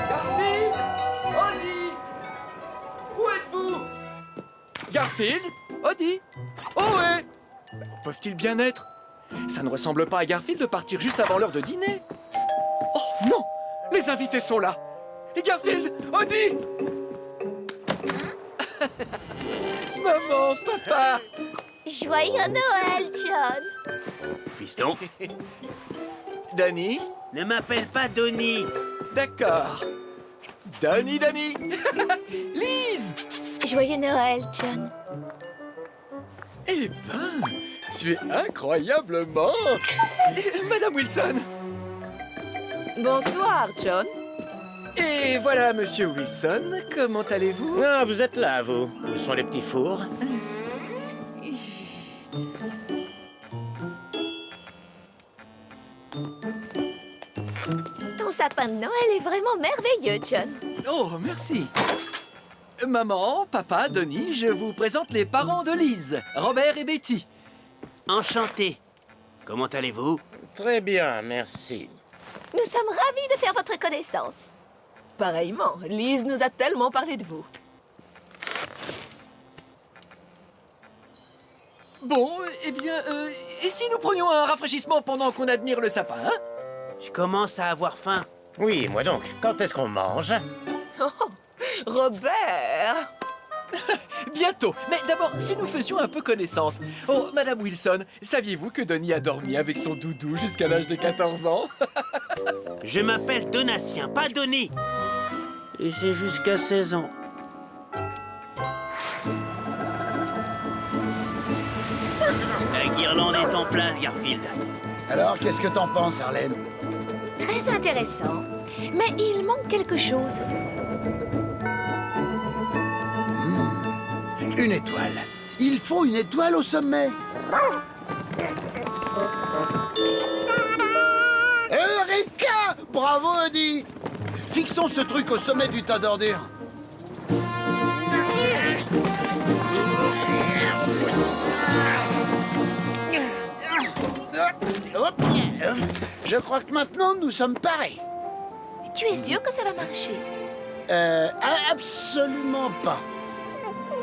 Garfield! Odie! Où êtes-vous? Garfield? Odie? Ohé! Où peuvent-ils bien être? Ça ne ressemble pas à Garfield de partir juste avant l'heure de dîner. Oh non! Les invités sont là! Et Garfield! Odie! Maman, papa! Joyeux Noël, John! Fiston, Danny? ne m'appelle pas Donnie. D'accord. Danny! Lise! Joyeux Noël, John! Eh ben, tu es incroyablement... Madame Wilson! Bonsoir, John. Et voilà, Monsieur Wilson, comment allez-vous? Ah, vous êtes là, vous. Où sont les petits fours? Ton sapin de Noël est vraiment merveilleux, John! Oh, merci. Maman, papa, Denis, je vous présente les parents de Lise, Robert et Betty. Enchanté. Comment allez-vous? Très bien, merci. Nous sommes ravis de faire votre connaissance. Pareillement, Lise nous a tellement parlé de vous. Bon, eh bien, et si nous prenions un rafraîchissement pendant qu'on admire le sapin, hein? Je commence à avoir faim. Oui, moi donc. Quand est-ce qu'on mange? Robert! Bientôt. Mais d'abord, si nous faisions un peu connaissance. Oh, Madame Wilson, saviez-vous que Denis a dormi avec son doudou jusqu'à l'âge de 14 ans? Je m'appelle Donatien, pas Donné. Et c'est jusqu'à 16 ans. La guirlande est en place, Garfield. Alors, qu'est-ce que t'en penses, Arlène? Très intéressant. Mais il manque quelque chose. Une étoile. Il faut une étoile au sommet. Eureka! Bravo, Eddie! Fixons ce truc au sommet du tas d'ordures. Je crois que maintenant, nous sommes parés. Tu es sûr que ça va marcher? Absolument pas.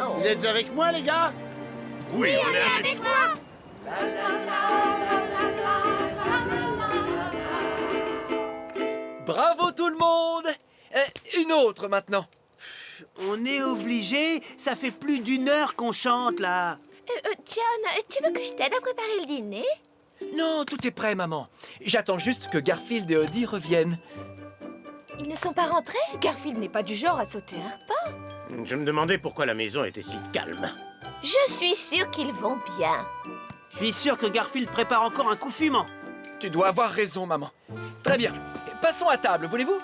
Oh. Vous êtes avec moi, les gars? Oui, on est Avec moi! Bravo tout le monde! Une autre maintenant. On est obligé. Ça fait plus d'une heure qu'on chante, là. John, tu veux que je t'aide à préparer le dîner? Non, tout est prêt, maman. J'attends juste que Garfield et Odie reviennent. Ils ne sont pas rentrés? Garfield n'est pas du genre à sauter un repas. Je me demandais pourquoi la maison était si calme. Je suis sûre qu'ils vont bien. Je suis sûr que Garfield prépare encore un coup fumant. Tu dois avoir raison, maman. Très bien. Passons à table, voulez-vous?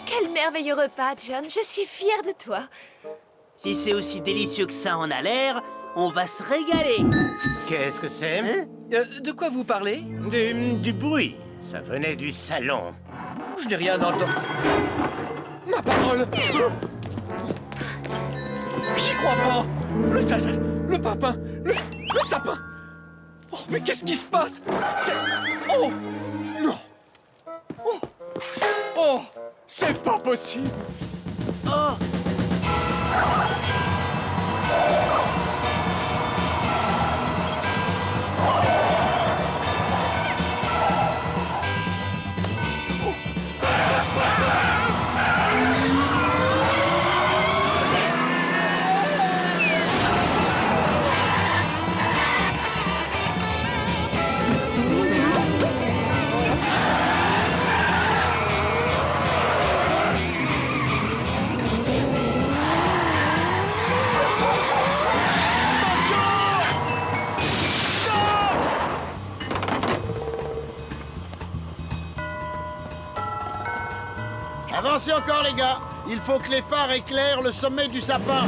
Quel merveilleux repas, John. Je suis fière de toi. Si c'est aussi délicieux que ça en a l'air, on va se régaler. Qu'est-ce que c'est? Hein? De quoi vous parlez? Du bruit. Ça venait du salon. Je n'ai rien entendu. Ma parole! J'y crois pas! Le papin! Le sapin! Oh, mais qu'est-ce qui se passe? Oh! Non! Oh! C'est pas possible! Oh! Avancez encore, les gars. Il faut que les phares éclairent le sommet du sapin.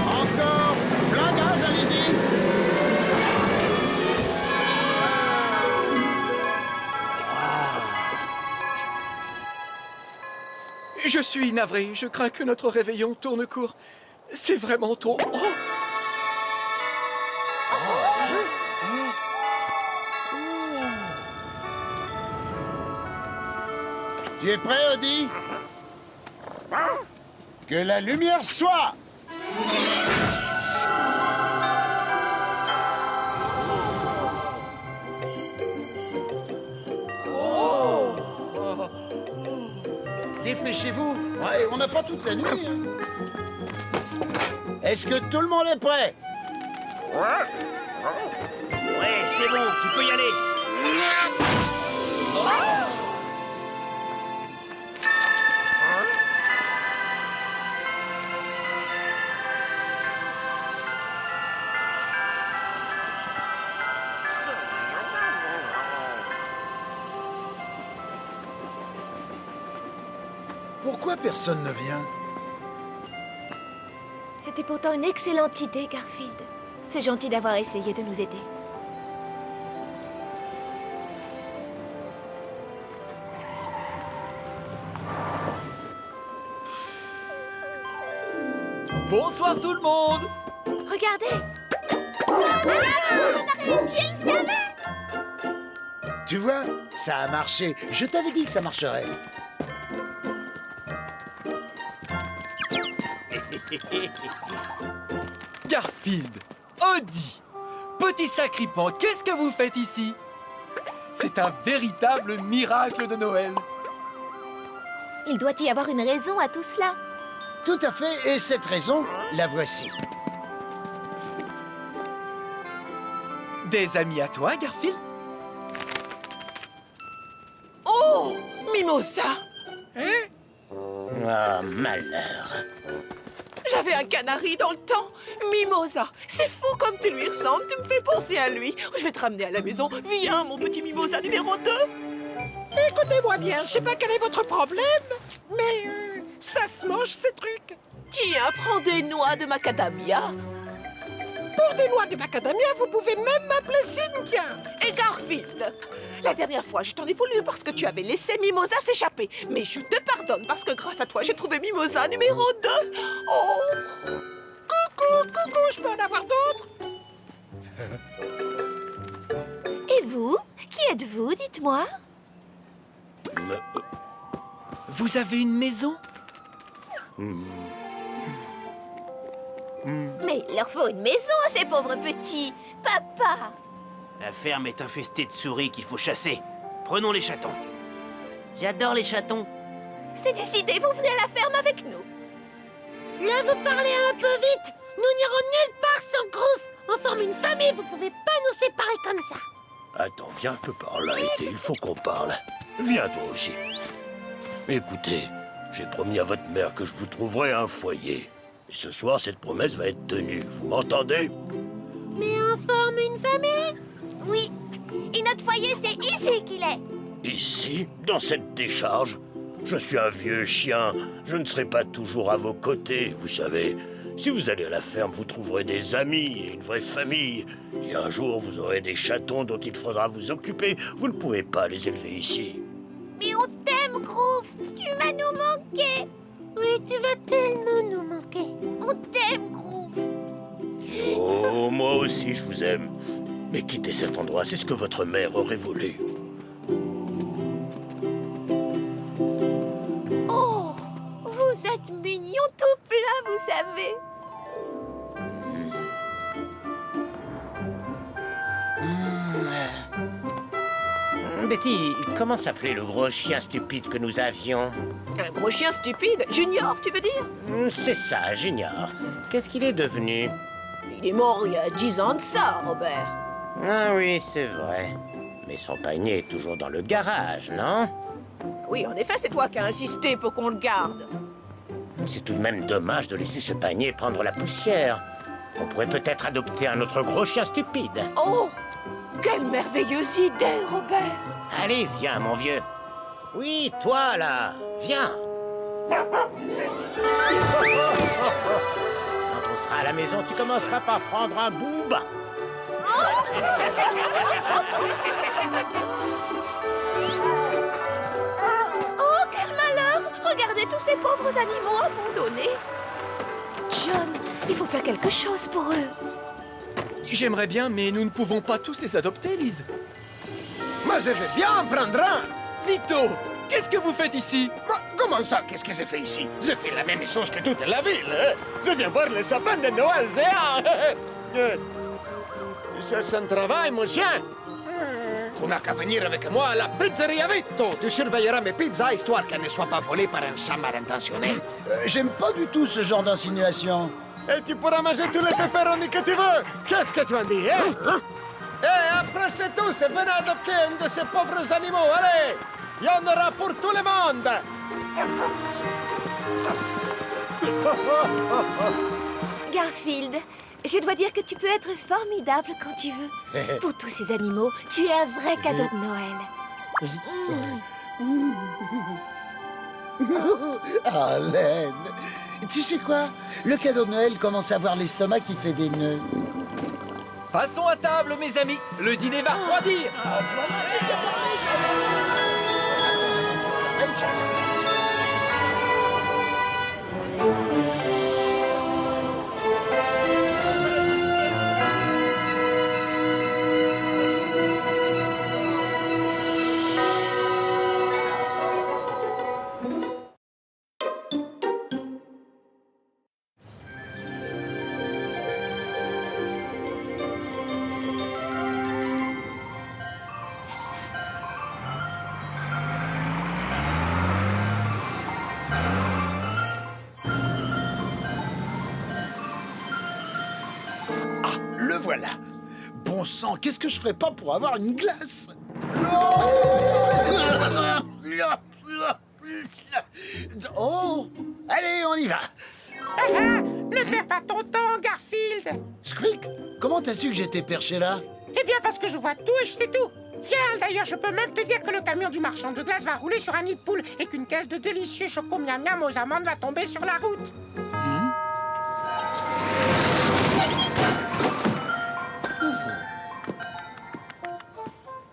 Encore. Plein gaz, allez-y. Je suis navré, je crains que notre réveillon tourne court. C'est vraiment trop... Oh! Tu es prêt, Odie? Que la lumière soit! Dépêchez-vous. Ouais, on n'a pas toute la nuit. Hein. Est-ce que tout le monde est prêt? Ouais, c'est bon, tu peux y aller. Pourquoi personne ne vient? C'était pourtant une excellente idée, Garfield. C'est gentil d'avoir essayé de nous aider. Bonsoir tout le monde! Regardez! Tu vois, ça a marché. Je t'avais dit que ça marcherait. Garfield, Odie, petit sacripant, qu'est-ce que vous faites ici? C'est un véritable miracle de Noël. Il doit y avoir une raison à tout cela. Tout à fait, et cette raison, la voici. Des amis à toi, Garfield? Oh, Mimosa! Oh, malheur. J'avais un canari dans le temps. Mimosa, c'est fou comme tu lui ressembles. Tu me fais penser à lui. Je vais te ramener à la maison. Viens, mon petit Mimosa numéro 2. Écoutez-moi bien, je sais pas quel est votre problème, mais ça se mange ces trucs. Tiens, prends des noix de macadamia. Pour des noix de macadamia, vous pouvez même m'appeler Cynthia. Et Garfield, la dernière fois, je t'en ai voulu parce que tu avais laissé Mimosa s'échapper. Mais je te pardonne parce que grâce à toi, j'ai trouvé Mimosa numéro 2. Oh! Coucou, je peux en avoir d'autres? Et vous? Qui êtes-vous, dites-moi? Vous avez une maison? Mais il leur faut une maison à ces pauvres petits. Papa! La ferme est infestée de souris qu'il faut chasser. Prenons les chatons. J'adore les chatons. C'est décidé, vous venez à la ferme avec nous. Là, vous parlez un peu vite. Nous n'irons nulle part sans Groove. On forme une famille, vous pouvez pas nous séparer comme ça. Attends, viens un peu par là, Été, il faut qu'on parle. Viens toi aussi. Écoutez, j'ai promis à votre mère que je vous trouverai un foyer. Et ce soir, cette promesse va être tenue. Vous m'entendez? Mais on forme une famille? Oui. Et notre foyer, c'est ici qu'il est. Ici, dans cette décharge? Je suis un vieux chien. Je ne serai pas toujours à vos côtés, vous savez. Si vous allez à la ferme, vous trouverez des amis et une vraie famille. Et un jour, vous aurez des chatons dont il faudra vous occuper. Vous ne pouvez pas les élever ici. Mais on t'aime, Groove. Tu vas nous manquer. Oui, tu vas tellement nous manquer. On t'aime, Groove. Oh, moi aussi, je vous aime. Mais quittez cet endroit, c'est ce que votre mère aurait voulu. Oh, vous êtes mignon tout plein, vous savez. Betty, comment s'appelait le gros chien stupide que nous avions? Un gros chien stupide. Junior, tu veux dire? C'est ça, Junior. Qu'est-ce qu'il est devenu? Il est mort il y a 10 ans de ça, Robert. Ah oui, c'est vrai. Mais son panier est toujours dans le garage, non? Oui, en effet, c'est toi qui as insisté pour qu'on le garde. C'est tout de même dommage de laisser ce panier prendre la poussière. On pourrait peut-être adopter un autre gros chien stupide. Oh, quelle merveilleuse idée, Robert. Allez, viens, mon vieux. Oui, toi, là. Viens. Quand on sera à la maison, tu commenceras par prendre un boob. Oh, quel malheur! Regardez tous ces ces animaux abandonnés. John, il faut faire quelque chose pour eux. J'aimerais bien, mais nous ne pouvons pas tous les adopter, Lise. Moi, je vais bien en prendre un. Vito, qu'est-ce que vous faites ici? Bah, comment ça? Qu'est-ce que j'ai fait ici? J'ai fait la même chose que toute la ville. Hein? Je viens voir les sapins de Noël géants. Tu cherches un travail, mon chien? Tu n'as qu'à venir avec moi à la pizzeria Vito. Tu surveilleras mes pizzas, histoire qu'elles ne soient pas volées par un chat mal intentionné. J'aime pas du tout ce genre d'insinuation. Et tu pourras manger tous les pepperonis que tu veux. Qu'est-ce que tu en dis, hein? Et approchez tous et venez adopter un de ces pauvres animaux. Allez, il y en aura pour tout le monde. Garfield, je dois dire que tu peux être formidable quand tu veux. Pour tous ces animaux, tu es un vrai cadeau de Noël. Ah, Laine. Tu sais quoi? Le cadeau de Noël commence à avoir l'estomac qui fait des nœuds. Passons à table, mes amis. Le dîner va refroidir. Le voilà. Bon sang, qu'est-ce que je ferais pas pour avoir une glace? Oh, allez, on y va. Ne perds pas ton temps, Garfield. Squeak, comment t'as su que j'étais perché là? Eh bien, parce que je vois tout et je sais tout. Tiens, d'ailleurs, je peux même te dire que le camion du marchand de glace va rouler sur un nid de poule et qu'une caisse de délicieux choco miam miam aux amandes va tomber sur la route.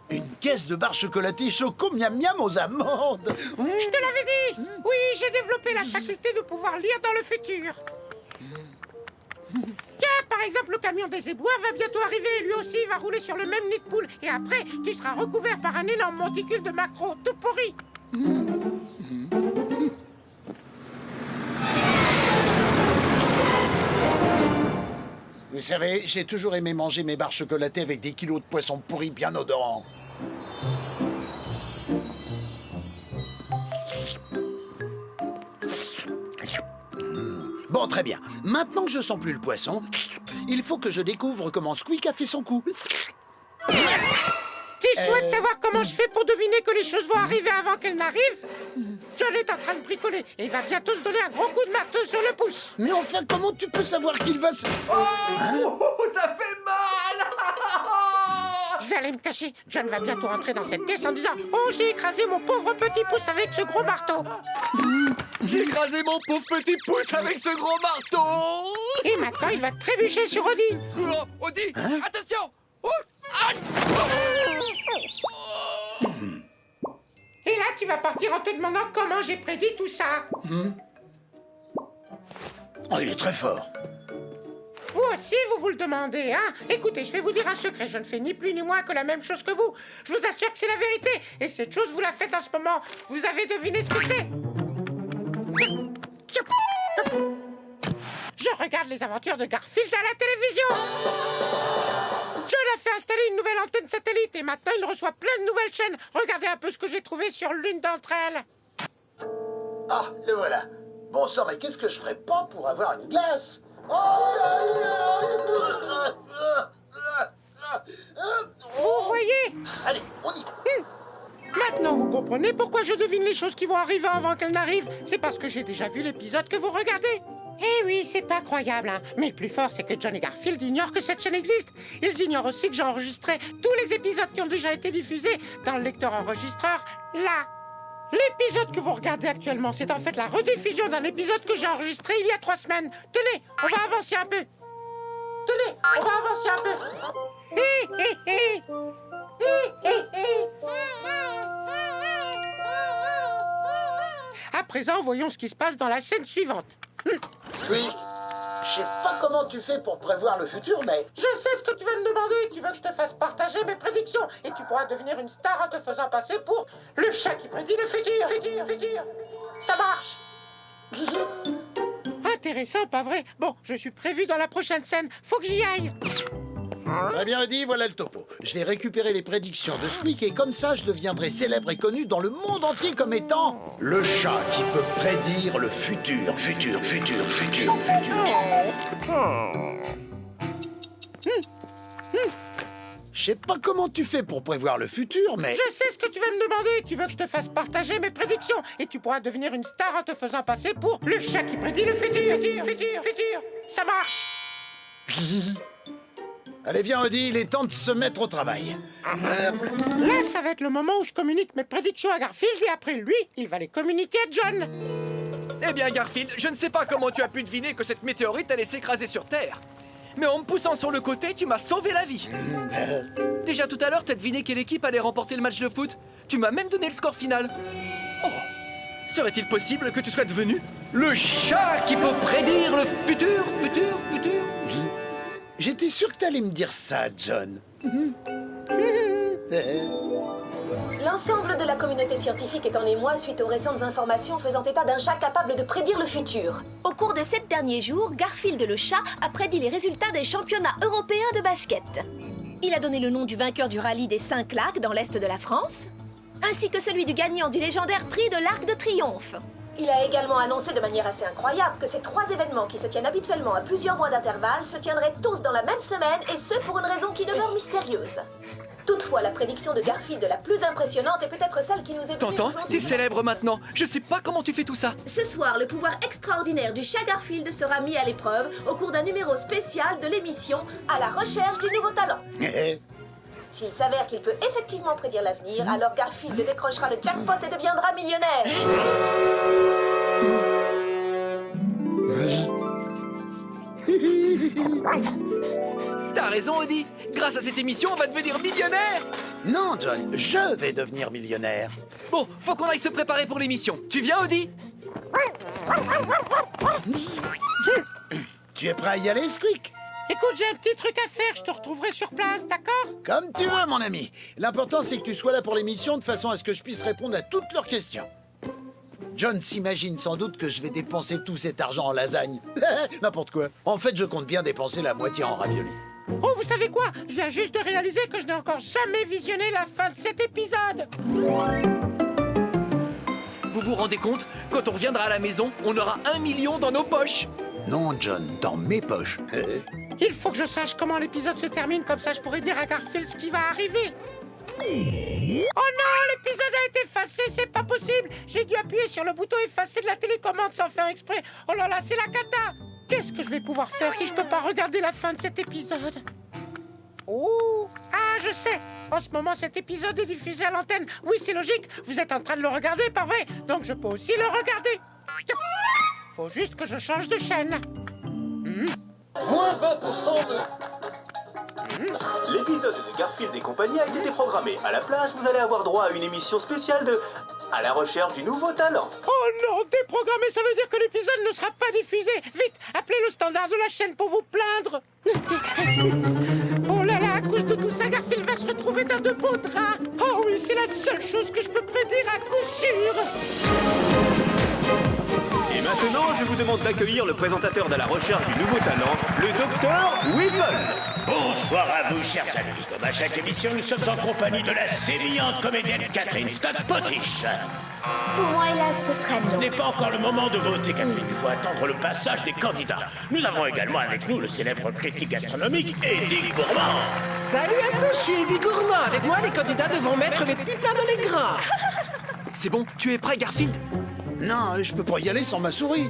Une caisse de barres chocolatées choco miam miam aux amandes. Je te l'avais dit. Oui, j'ai développé la faculté de pouvoir lire dans le futur. Tiens, par exemple, le camion des éboueurs va bientôt arriver. Lui aussi, il va rouler sur le même nid de poule. Et après, tu seras recouvert par un énorme monticule de maquereaux tout pourri. Vous savez, j'ai toujours aimé manger mes barres chocolatées avec des kilos de poisson pourri bien odorants. Bon, très bien. Maintenant que je sens plus le poisson, il faut que je découvre comment Squeak a fait son coup. Tu souhaites savoir comment je fais pour deviner que les choses vont arriver avant qu'elles n'arrivent? John est en train de bricoler et il va bientôt se donner un gros coup de marteau sur le pouce. Mais enfin, comment tu peux savoir qu'il va se... Ça fait mal. Je vais aller me cacher. John va bientôt entrer dans cette pièce en disant « Oh, j'ai écrasé mon pauvre petit pouce avec ce gros marteau !» J'ai écrasé mon pauvre petit pouce avec ce gros marteau. Et maintenant, il va trébucher sur Odie. Oh, Odie, attention. Oh, aïe. Et là, tu vas partir en te demandant comment j'ai prédit tout ça. Oh, il est très fort. Vous aussi, vous le demandez, hein? Écoutez, je vais vous dire un secret. Je ne fais ni plus ni moins que la même chose que vous. Je vous assure que c'est la vérité. Et cette chose, vous la faites en ce moment. Vous avez deviné ce que c'est? Je regarde les aventures de Garfield à la télévision. John a fait installer une nouvelle antenne satellite et maintenant il reçoit plein de nouvelles chaînes. Regardez un peu ce que j'ai trouvé sur l'une d'entre elles. Ah, le voilà. Bon sang, mais qu'est-ce que je ferais pas pour avoir une glace? Vous voyez? Allez, on y va. Maintenant, vous comprenez pourquoi je devine les choses qui vont arriver avant qu'elles n'arrivent? C'est parce que j'ai déjà vu l'épisode que vous regardez. Eh oui, c'est pas croyable, hein. Mais le plus fort, c'est que John et Garfield ignorent que cette chaîne existe. Ils ignorent aussi que j'ai enregistré tous les épisodes qui ont déjà été diffusés dans le lecteur enregistreur, là. L'épisode que vous regardez actuellement, c'est en fait la rediffusion d'un épisode que j'ai enregistré il y a 3 semaines. Tenez, on va avancer un peu. Tenez, on va avancer un peu. Hé, hé, hé. Hé, hé, hé. Après présent, voyons ce qui se passe dans la scène suivante. Squeak, je sais pas comment tu fais pour prévoir le futur, mais... Je sais ce que tu vas me demander. Tu veux que je te fasse partager mes prédictions. Et tu pourras devenir une star en te faisant passer pour le chat qui prédit le futur. Ça marche. Intéressant, pas vrai? Bon, je suis prévu dans la prochaine scène. Faut que j'y aille. Très bien dit, voilà le topo. Je vais récupérer les prédictions de Squeak et comme ça, je deviendrai célèbre et connu dans le monde entier comme étant le chat qui peut prédire le futur. Je sais pas comment tu fais pour prévoir le futur, mais... Je sais ce que tu vas me demander. Tu veux que je te fasse partager mes prédictions. Et tu pourras devenir une star en te faisant passer pour le chat qui prédit le futur. Ça marche. Allez, viens, Odie, il est temps de se mettre au travail. Là, ça va être le moment où je communique mes prédictions à Garfield et après, lui, il va les communiquer à John. Eh bien, Garfield, je ne sais pas comment tu as pu deviner que cette météorite allait s'écraser sur Terre. Mais en me poussant sur le côté, tu m'as sauvé la vie. Déjà tout à l'heure, t'as deviné quelle équipe allait remporter le match de foot. Tu m'as même donné le score final. Oh, serait-il possible que tu sois devenu le chat qui peut prédire le futur? J'étais sûr que t'allais me dire ça, John. L'ensemble de la communauté scientifique est en émoi suite aux récentes informations faisant état d'un chat capable de prédire le futur. Au cours des 7 derniers jours, Garfield le chat a prédit les résultats des championnats européens de basket. Il a donné le nom du vainqueur du rallye des 5 lacs dans l'est de la France, ainsi que celui du gagnant du légendaire prix de l'Arc de Triomphe. Il a également annoncé de manière assez incroyable que ces 3 événements qui se tiennent habituellement à plusieurs mois d'intervalle se tiendraient tous dans la même semaine, et ce pour une raison qui demeure mystérieuse. Toutefois, la prédiction de Garfield la plus impressionnante est peut-être celle qui nous est... T'entends? T'es célèbre maintenant. Je sais pas comment tu fais tout ça. Ce soir, le pouvoir extraordinaire du chat Garfield sera mis à l'épreuve au cours d'un numéro spécial de l'émission À la recherche du nouveau talent. S'il s'avère qu'il peut effectivement prédire l'avenir, alors Garfield décrochera le jackpot et deviendra millionnaire. T'as raison, Odie. Grâce à cette émission, on va devenir millionnaire. Non, John, je vais devenir millionnaire. Bon, faut qu'on aille se préparer pour l'émission. Tu viens, Odie? Tu es prêt à y aller, Squeak? Écoute, j'ai un petit truc à faire. Je te retrouverai sur place, d'accord? Comme tu veux, mon ami. L'important, c'est que tu sois là pour l'émission de façon à ce que je puisse répondre à toutes leurs questions. John s'imagine sans doute que je vais dépenser tout cet argent en lasagne. N'importe quoi. En fait, je compte bien dépenser la moitié en raviolis. Oh, vous savez quoi? Je viens juste de réaliser que je n'ai encore jamais visionné la fin de cet épisode. Vous vous rendez compte? Quand on reviendra à la maison, on aura 1 million dans nos poches. Non, John, dans mes poches. Il faut que je sache comment l'épisode se termine, comme ça je pourrai dire à Garfield ce qui va arriver. Oh non, l'épisode a été effacé, c'est pas possible. J'ai dû appuyer sur le bouton effacer de la télécommande sans faire exprès. Oh là là, c'est la cata. Qu'est-ce que je vais pouvoir faire si je peux pas regarder la fin de cet épisode? Oh, ah, je sais. En ce moment, cet épisode est diffusé à l'antenne. Oui, c'est logique. Vous êtes en train de le regarder, pas vrai? Donc je peux aussi le regarder. Faut juste que je change de chaîne. Moins 20% de... L'épisode de Garfield et compagnie a été déprogrammé. À la place, vous allez avoir droit à une émission spéciale de... À la recherche du nouveau talent. Oh non, déprogrammé, ça veut dire que l'épisode ne sera pas diffusé. Vite, appelez le standard de la chaîne pour vous plaindre. Oh là là, à cause de tout ça, Garfield va se retrouver dans de beaux draps. Oh oui, c'est la seule chose que je peux prédire à coup sûr. Et maintenant, je vous demande d'accueillir le présentateur de la recherche du nouveau talent, le docteur Whipple. Bonsoir à vous, chers amis. Comme à chaque émission, nous sommes en compagnie de la sémillante comédienne Catherine Scott Potiche. Pour moi, hélas, ce serait Ce non. n'est pas encore le moment de voter, Catherine. Il faut attendre le passage des candidats. Nous avons également avec nous le célèbre critique gastronomique Eddie Gourmand. Salut à tous, je suis Eddie Gourmand. Avec moi, les candidats devront mettre les petits plats dans les gras. C'est bon, tu es prêt, Garfield? Non, je peux pas y aller sans ma souris.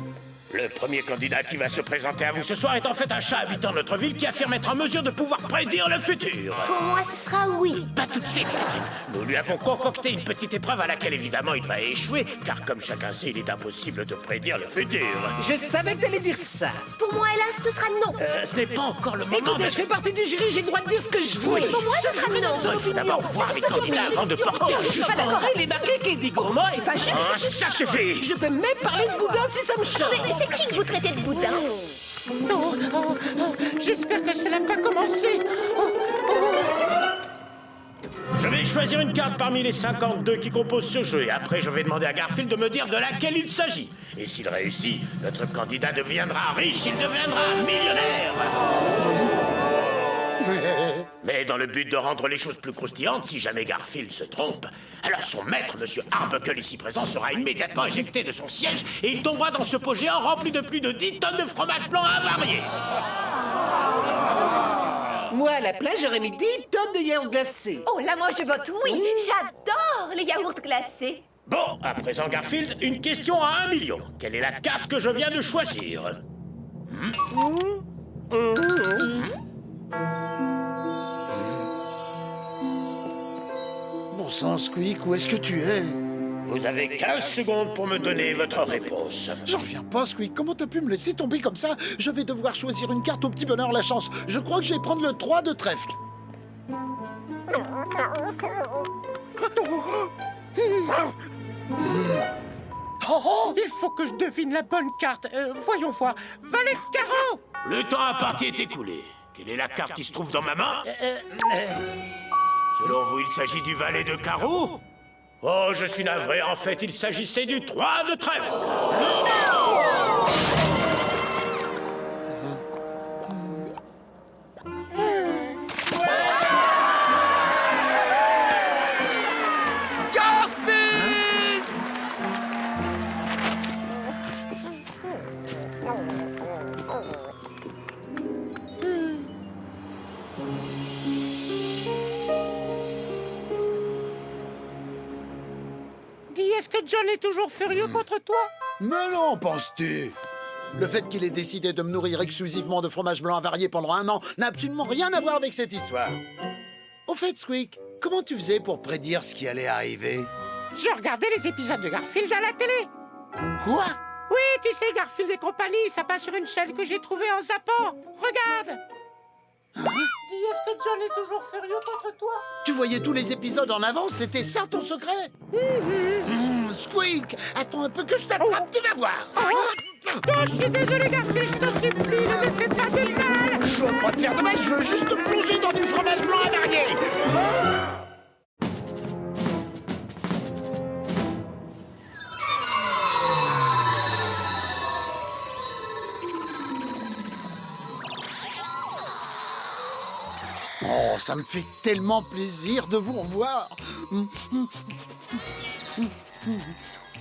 Le premier candidat qui va se présenter à vous ce soir est en fait un chat habitant notre ville qui affirme être en mesure de pouvoir prédire le futur. Pour moi, ce sera oui. Pas tout de suite, Catherine. Nous lui avons concocté une petite épreuve à laquelle, évidemment, il va échouer, car comme chacun sait, il est impossible de prédire le futur. Je savais que t'allais dire ça. Pour moi, hélas, ce sera non. Ce n'est pas encore le moment. Écoutez, je fais partie du jury, j'ai le droit de dire ce que je veux. Pour moi, ce sera non. Il faut d'abord voir les candidats avant de porter un Je suis jugement. pas d'accord, il est marqué qu'Eddie Gourmand est pas juste. Ah, ça suffit. Je peux même parler de boudin si ça me choque. Mais c'est qui que vous traitez de boudin? J'espère que ça n'a pas commencé. Je vais choisir une carte parmi les 52 qui composent ce jeu et après je vais demander à Garfield de me dire de laquelle il s'agit. Et s'il réussit, notre candidat deviendra riche, il deviendra millionnaire. Mais dans le but de rendre les choses plus croustillantes, si jamais Garfield se trompe, alors son maître, Monsieur Arbuckle, ici présent, sera immédiatement éjecté de son siège et il tombera dans ce pot géant rempli de plus de 10 tonnes de fromage blanc avarié. Moi, à la place, j'aurais mis 10 tonnes de yaourt glacé. Oh là, moi, je vote oui. J'adore les yaourts glacés. Bon, à présent, Garfield, une question à 1 million. Quelle est la carte que je viens de choisir? Bon sang, Squeak, où est-ce que tu es? Vous avez 15 secondes pour me donner votre réponse. J'en reviens pas, Squeak. Comment t'as pu me laisser tomber comme ça? Je vais devoir choisir une carte au petit bonheur la chance. Je crois que je vais prendre le 3 de trèfle. Il faut que je devine la bonne carte. Voyons voir. Valet de carreau. Le temps imparti est écoulé. Quelle est la carte qui se trouve dans ma main? Selon vous, il s'agit du valet de carreau? Oh, je suis navré. En fait, il s'agissait du 3 de trèfle. Garfield! Dis, est-ce que John est toujours furieux contre toi? Mais non, penses-tu? Le fait qu'il ait décidé de me nourrir exclusivement de fromage blanc avarié pendant 1 an n'a absolument rien à voir avec cette histoire. Au fait, Squeak, comment tu faisais pour prédire ce qui allait arriver? Je regardais les épisodes de Garfield à la télé. Quoi? Oui, tu sais, Garfield et compagnie, ça passe sur une chaîne que j'ai trouvée en zappant. Regarde. Dis, est-ce que John est toujours furieux contre toi? Tu voyais tous les épisodes en avance, c'était ça ton secret? Squeak, attends un peu que je t'attrape, tu vas voir. Oh, je suis désolé, Garfield, je t'en supplie, ne me fais pas de mal. Je veux pas te faire de mal, je veux juste te plonger dans du fromage blanc avarié. Oh, ça me fait tellement plaisir de vous revoir.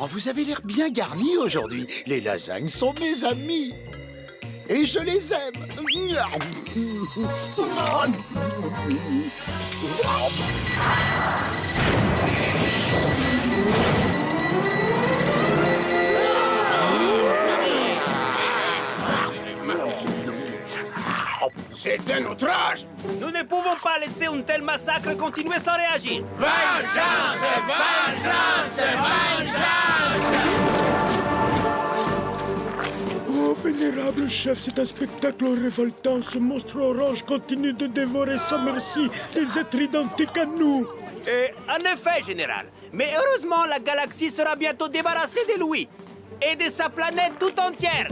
Oh, vous avez l'air bien garni aujourd'hui. Les lasagnes sont mes amis. Et je les aime. C'est un outrage. Nous ne pouvons pas laisser un tel massacre continuer sans réagir. Vengeance! Vengeance! Vengeance! Oh, vénérable chef, c'est un spectacle révoltant. Ce monstre orange continue de dévorer sans merci les êtres identiques à nous. En effet, général. Mais heureusement, la galaxie sera bientôt débarrassée de lui et de sa planète tout entière.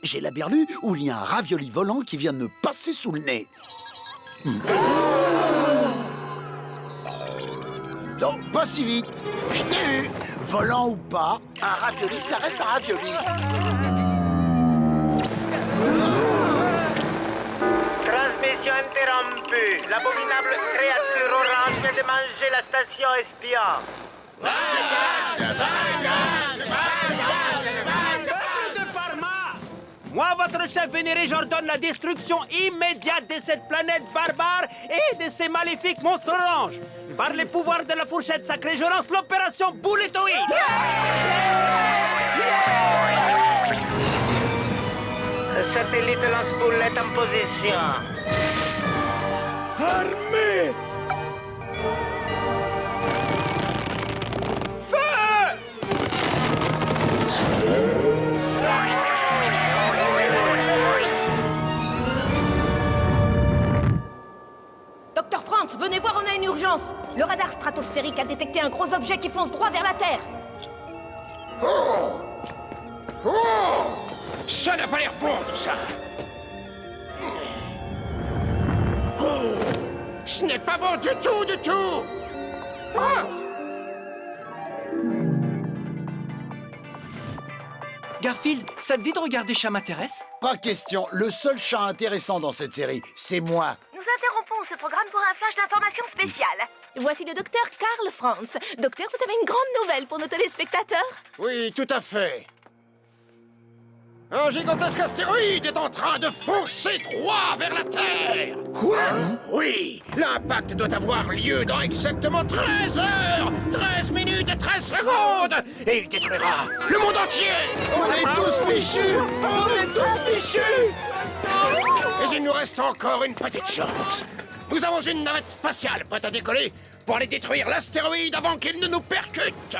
J'ai la berlue où il y a un ravioli volant qui vient de me passer sous le nez. Non, pas si vite. Je t'ai eu. Volant ou pas, un ravioli, ça reste un ravioli. Transmission interrompue. L'abominable créature orange vient de manger la station espion. Peuple de Parma! Moi, votre chef vénéré, j'ordonne la destruction immédiate de cette planète barbare et de ces maléfiques monstres oranges. Par les pouvoirs de la fourchette sacrée, je lance l'opération Bouletoïde. satellite lance-boulette en position. Armée! Docteur Franz, venez voir, on a une urgence. Le radar stratosphérique a détecté un gros objet qui fonce droit vers la Terre. Ça n'a pas l'air bon, tout ça. Ce n'est pas bon du tout, du tout. Garfield, ça te dit de regarder Chat m'intéresse? Pas question, le seul chat intéressant dans cette série, c'est moi. Nous interrompons ce programme pour un flash d'information spéciale. Voici le docteur Karl Franz. Docteur, vous avez une grande nouvelle pour nos téléspectateurs. Oui, tout à fait. Un gigantesque astéroïde est en train de foncer droit vers la Terre. Quoi? Oui, l'impact doit avoir lieu dans exactement 13 heures, 13 minutes et 13 secondes. Et il détruira le monde entier. On est tous fichus! On est tous fichus! Mais il nous reste encore une petite chance. Nous avons une navette spatiale prête à décoller pour aller détruire l'astéroïde avant qu'il ne nous percute.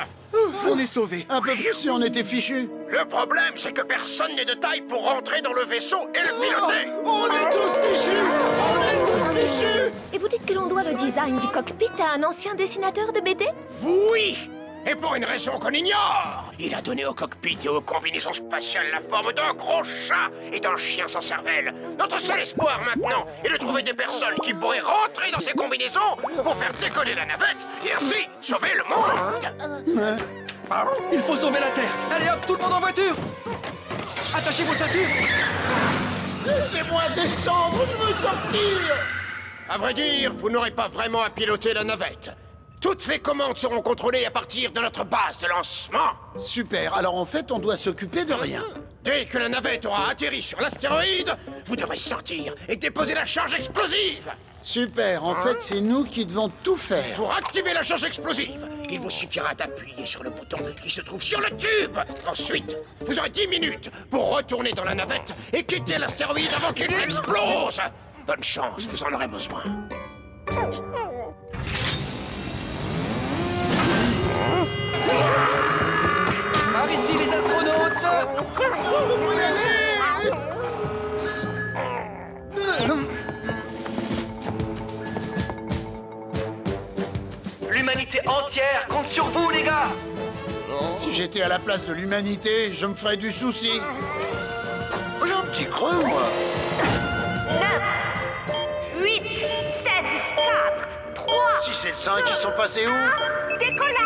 On est sauvés. Un peu plus si on était fichus. Le problème, c'est que personne n'est de taille pour rentrer dans le vaisseau et le piloter. On est tous fichus! On est tous fichus! Et vous dites que l'on doit le design du cockpit à un ancien dessinateur de BD? Oui! Et pour une raison qu'on ignore, il a donné au cockpit et aux combinaisons spatiales la forme d'un gros chat et d'un chien sans cervelle. Notre seul espoir maintenant est de trouver des personnes qui pourraient rentrer dans ces combinaisons pour faire décoller la navette et ainsi sauver le monde. Il faut sauver la Terre. Allez hop, tout le monde en voiture. Attachez vos ceintures. Laissez-moi descendre, je veux sortir! À vrai dire, vous n'aurez pas vraiment à piloter la navette. Toutes les commandes seront contrôlées à partir de notre base de lancement. Super, alors en fait, on doit s'occuper de rien. Dès que la navette aura atterri sur l'astéroïde, vous devrez sortir et déposer la charge explosive. Super, en fait, c'est nous qui devons tout faire. Pour activer la charge explosive, il vous suffira d'appuyer sur le bouton qui se trouve sur le tube. Ensuite, vous aurez 10 minutes pour retourner dans la navette et quitter l'astéroïde avant qu'il explose. Bonne chance, vous en aurez besoin. Par ici, les astronautes. L'humanité entière compte sur vous, les gars. Si j'étais à la place de l'humanité, je me ferais du souci. J'ai un petit creux, moi. 9, 8, 7, 4, 3... Si c'est le 5, ils sont passés où? Décollage!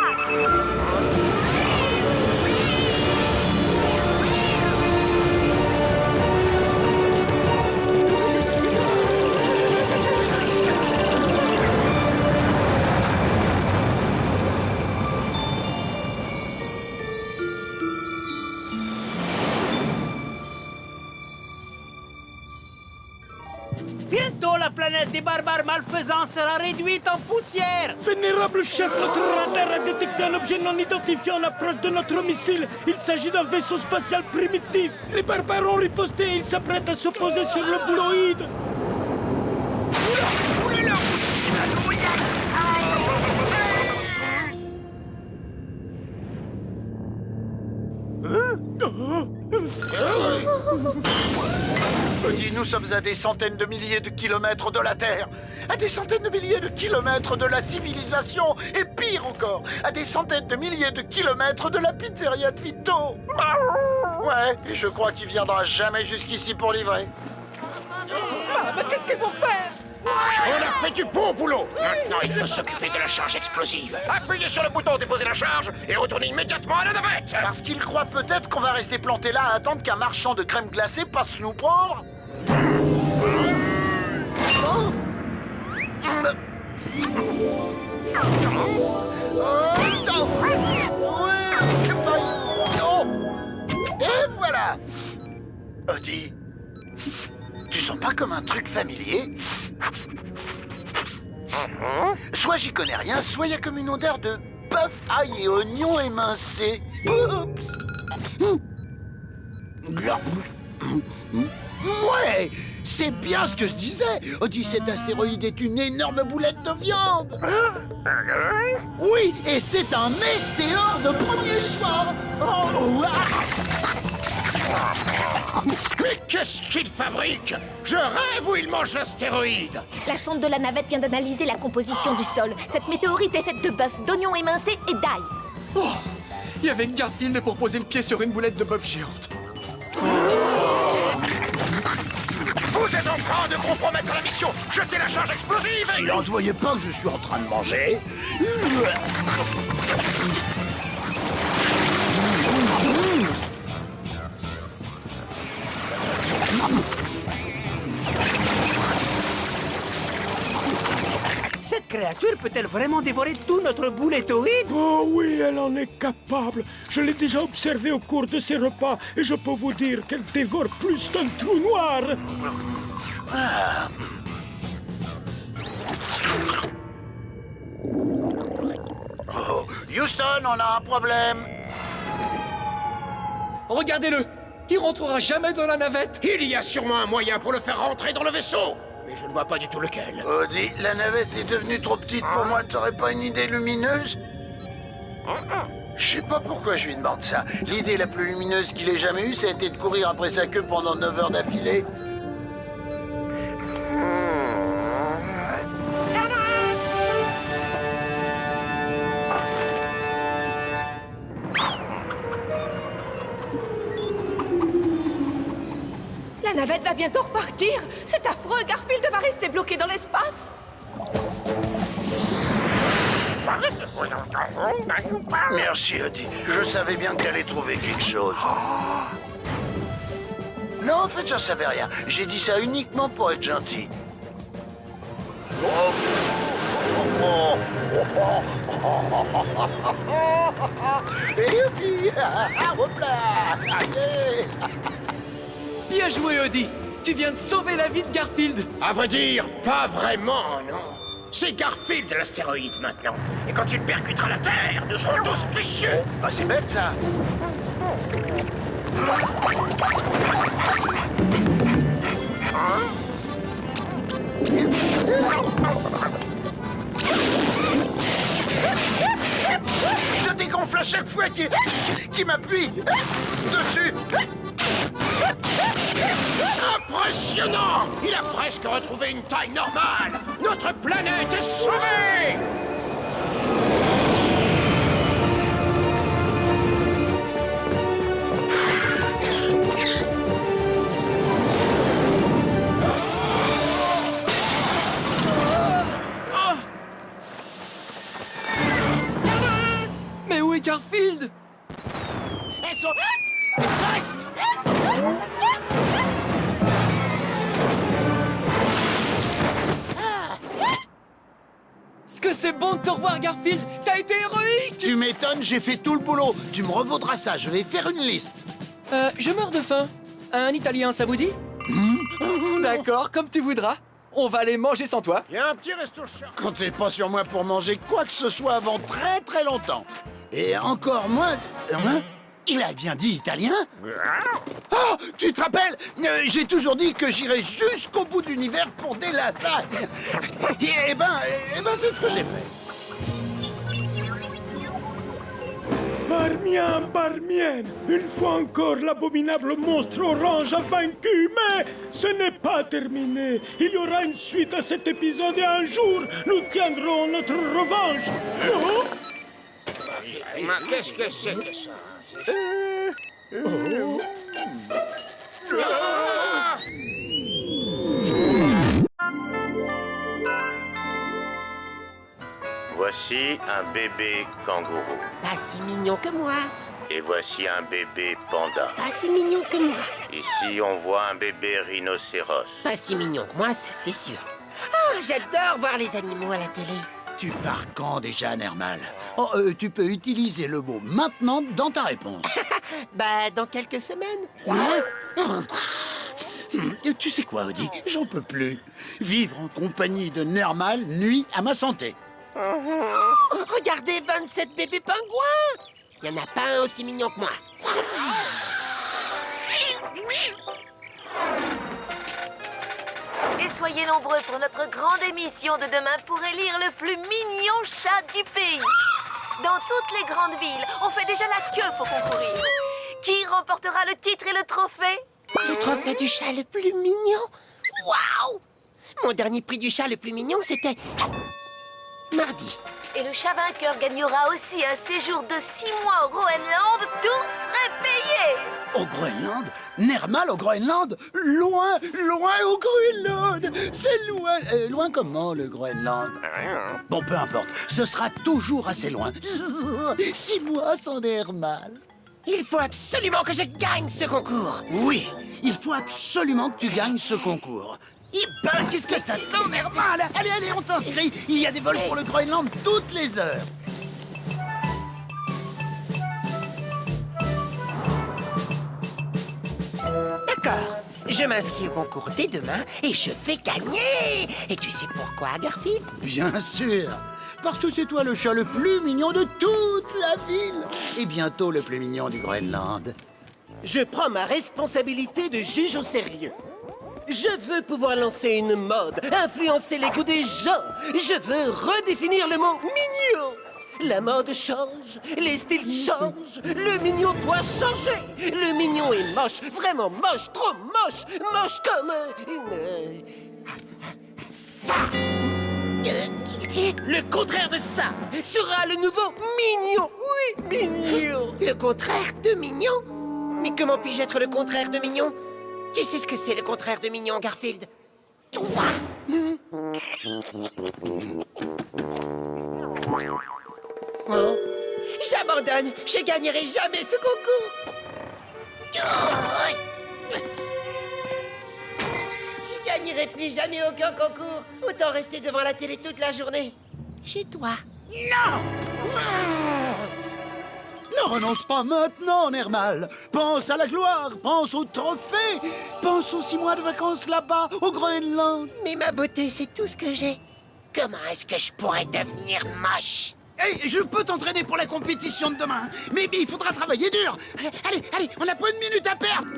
Bientôt, la planète des barbares malfaisants sera réduite en poussière. Vénérable chef, notre radar a détecté un objet non identifié en approche de notre missile. Il s'agit d'un vaisseau spatial primitif. Les barbares ont riposté et ils s'apprêtent à s'opposer sur le bouloïde. Petit, nous sommes à des centaines de milliers de kilomètres de la Terre, à des centaines de milliers de kilomètres de la civilisation, et pire encore, à des centaines de milliers de kilomètres de la pizzeria de Vito. Ouais, et je crois qu'il viendra jamais jusqu'ici pour livrer. Mais qu'est-ce qu'il faut faire? On a fait du bon boulot. Maintenant, il faut s'occuper de la charge explosive. Appuyez sur le bouton déposer la charge et retournez immédiatement à la navette. Parce qu'il croit peut-être qu'on va rester planté là à attendre qu'un marchand de crème glacée passe nous prendre. Et voilà. Odie, tu sens pas comme un truc familier? Soit j'y connais rien, soit il y a comme une odeur de bœuf, ail et oignon émincé. Oups. Ouais, c'est bien ce que je disais. Odie, cet astéroïde est une énorme boulette de viande. Oui, et c'est un météore de premier choix. Oh, Mais qu'est-ce qu'il fabrique? Je rêve ou il mange l'astéroïde? La sonde de la navette vient d'analyser la composition du sol. Cette météorite est faite de bœuf, d'oignons émincés et d'ail. Oh, il y avait Garfield pour poser le pied sur une boulette de bœuf géante. Vous êtes en train de compromettre la mission! Jetez la charge explosive! Silence, vous voyez pas que je suis en train de manger? Cette créature peut-elle vraiment dévorer tout notre boulettoïde? Oh oui, elle en est capable. Je l'ai déjà observée au cours de ses repas et je peux vous dire qu'elle dévore plus qu'un trou noir. Oh, Houston, on a un problème. Regardez-le! Il rentrera jamais dans la navette! Il y a sûrement un moyen pour le faire rentrer dans le vaisseau! Mais je ne vois pas du tout lequel. Odie, la navette est devenue trop petite pour moi. T'aurais pas une idée lumineuse? Je sais pas pourquoi je lui demande ça. L'idée la plus lumineuse qu'il ait jamais eue, ça a été de courir après sa queue pendant 9 heures d'affilée. La navette va bientôt repartir. C'est affreux, Garfield va rester bloqué dans l'espace. Merci, Odie. Je savais bien que t'allais trouver quelque chose. Non, en fait, j'en savais rien. J'ai dit ça uniquement pour être gentil. Bien joué, Odie! Tu viens de sauver la vie de Garfield! À vrai dire, pas vraiment, non. C'est Garfield l'astéroïde maintenant. Et quand il percutera la Terre, nous serons tous fichus. Ah, c'est bête, ça. Je dégonfle à chaque fois qu'il m'appuie dessus. Impressionnant! Il a presque retrouvé une taille normale. Notre planète est sauvée! Mais où est Garfield? Est-ce que c'est bon de te revoir, Garfield? T'as été héroïque! Tu m'étonnes, j'ai fait tout le boulot. Tu me revaudras ça, je vais faire une liste. Je meurs de faim. Un Italien, ça vous dit? D'accord, comme tu voudras. On va aller manger sans toi. Il y a un petit resto cher. Comptez pas sur moi pour manger quoi que ce soit avant très très longtemps. Et encore moins... Hein? Il a bien dit italien? Oh, tu te rappelles? J'ai toujours dit que j'irais jusqu'au bout de l'univers pour des lasagnes. Eh ben, c'est ce que j'ai fait. Barmian, Barmienne, une fois encore l'abominable monstre orange a vaincu, mais ce n'est pas terminé. Il y aura une suite à cet épisode et un jour, nous tiendrons notre revanche. Oh? Mais qu'est-ce que c'est que ça? Voici un bébé kangourou. Pas si mignon que moi. Et voici un bébé panda. Pas si mignon que moi. Ici, on voit un bébé rhinocéros. Pas si mignon que moi, ça c'est sûr. Ah, j'adore voir les animaux à la télé. Tu pars quand déjà, Nermal? Oh, tu peux utiliser le mot maintenant dans ta réponse. Bah, dans quelques semaines. Tu sais quoi, Odie? J'en peux plus. Vivre en compagnie de Nermal nuit à ma santé. Regardez 27 bébés pingouins. Il n'y en a pas un aussi mignon que moi. Et soyez nombreux pour notre grande émission de demain pour élire le plus mignon chat du pays. Dans toutes les grandes villes, on fait déjà la queue pour concourir. Qui remportera le titre et le trophée? Le trophée du chat le plus mignon. Waouh! Mon dernier prix du chat le plus mignon, c'était mardi. Et le chat vainqueur gagnera aussi un séjour de 6 mois au Groenland, tout frais payé. Au Groenland? Nermal au Groenland? Loin, loin au Groenland! C'est loin. Loin comment, le Groenland? Bon, peu importe. Ce sera toujours assez loin. 6 mois sans Nermal. Il faut absolument que je gagne ce concours. Oui, il faut absolument que tu gagnes ce concours. Eh ben, qu'est-ce que t'attends, Nermal? Allez, allez, on t'inscrit. Il y a des vols pour le Groenland toutes les heures. D'accord. Je m'inscris au concours dès demain et je vais gagner. Et tu sais pourquoi, Garfield? Bien sûr. Parce que c'est toi le chat le plus mignon de toute la ville. Et bientôt le plus mignon du Groenland. Je prends ma responsabilité de juge au sérieux. Je veux pouvoir lancer une mode, influencer les goûts des gens. Je veux redéfinir le mot mignon. La mode change, les styles changent, le mignon doit changer. Le mignon est moche, vraiment moche, trop moche, moche comme ça. Le contraire de ça sera le nouveau mignon. Oui, mignon. Le contraire de mignon? Mais comment puis-je être le contraire de mignon? Tu sais ce que c'est le contraire de mignon, Garfield? Toi! Oh, j'abandonne. Je gagnerai jamais ce concours. Je gagnerai plus jamais aucun concours. Autant rester devant la télé toute la journée. Chez toi. Non! Ne renonce pas maintenant, Nermal. Pense à la gloire, pense au trophée, pense aux 6 mois de vacances là-bas, au Groenland. Mais ma beauté, c'est tout ce que j'ai. Comment est-ce que je pourrais devenir moche? Hey, je peux t'entraîner pour la compétition de demain, mais il faudra travailler dur. Allez, allez, on n'a pas une minute à perdre.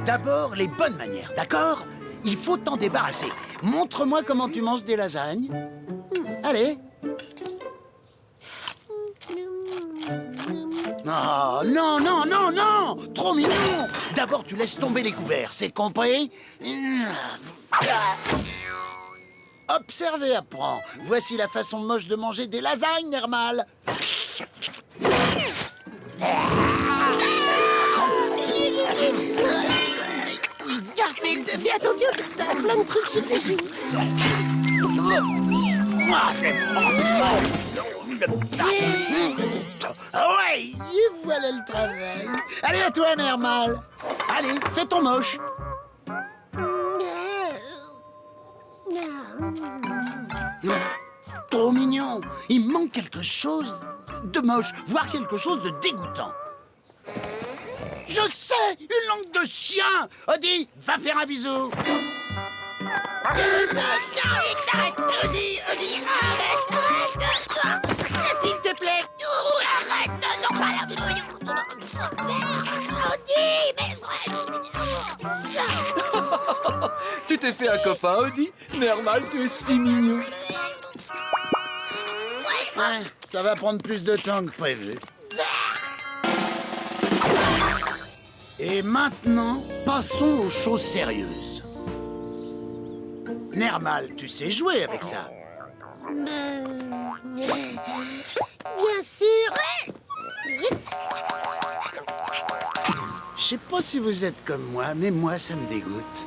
D'abord, les bonnes manières, d'accord? Il faut t'en débarrasser. Montre-moi comment tu manges des lasagnes. Allez. Oh, non, non, non, non! Trop mignon! D'abord, tu laisses tomber les couverts, c'est compris? Observe et apprends. Voici la façon moche de manger des lasagnes, Nermal. Garfield, fais attention, t'as plein de trucs sur les joues. Ouais, et voilà le travail. Allez, à toi, Nermal. Allez, fais ton moche. Trop mignon. Il manque quelque chose de moche, voire quelque chose de dégoûtant. Je sais, une langue de chien. Odie, va faire un bisou. Odie, arrête. S'il te plaît. Arrête. Odie, mais... Tu t'es fait un copain, Odie? Nermal, tu es si mignon. Ouais, ça va prendre plus de temps que prévu. Et maintenant, passons aux choses sérieuses. Nermal, tu sais jouer avec ça? Bien sûr. Je sais pas si vous êtes comme moi, mais moi, ça me dégoûte.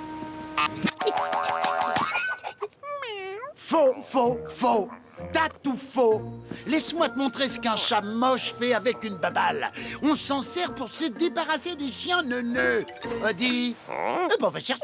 Faux, faux, faux. T'as tout faux. Laisse-moi te montrer ce qu'un chat moche fait avec une babale. On s'en sert pour se débarrasser des chiens neuneux. Odie, eh ben, on va chercher.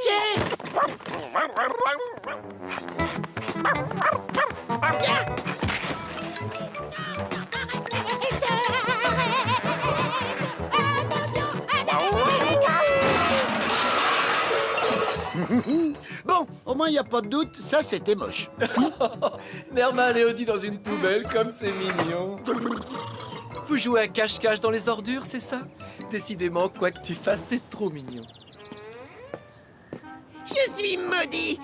Bon, au moins, il n'y a pas de doute, ça, c'était moche. Nermal et Odie dans une poubelle, comme c'est mignon. Vous jouez à cache-cache dans les ordures, c'est ça? Décidément, quoi que tu fasses, t'es trop mignon. Je suis maudit,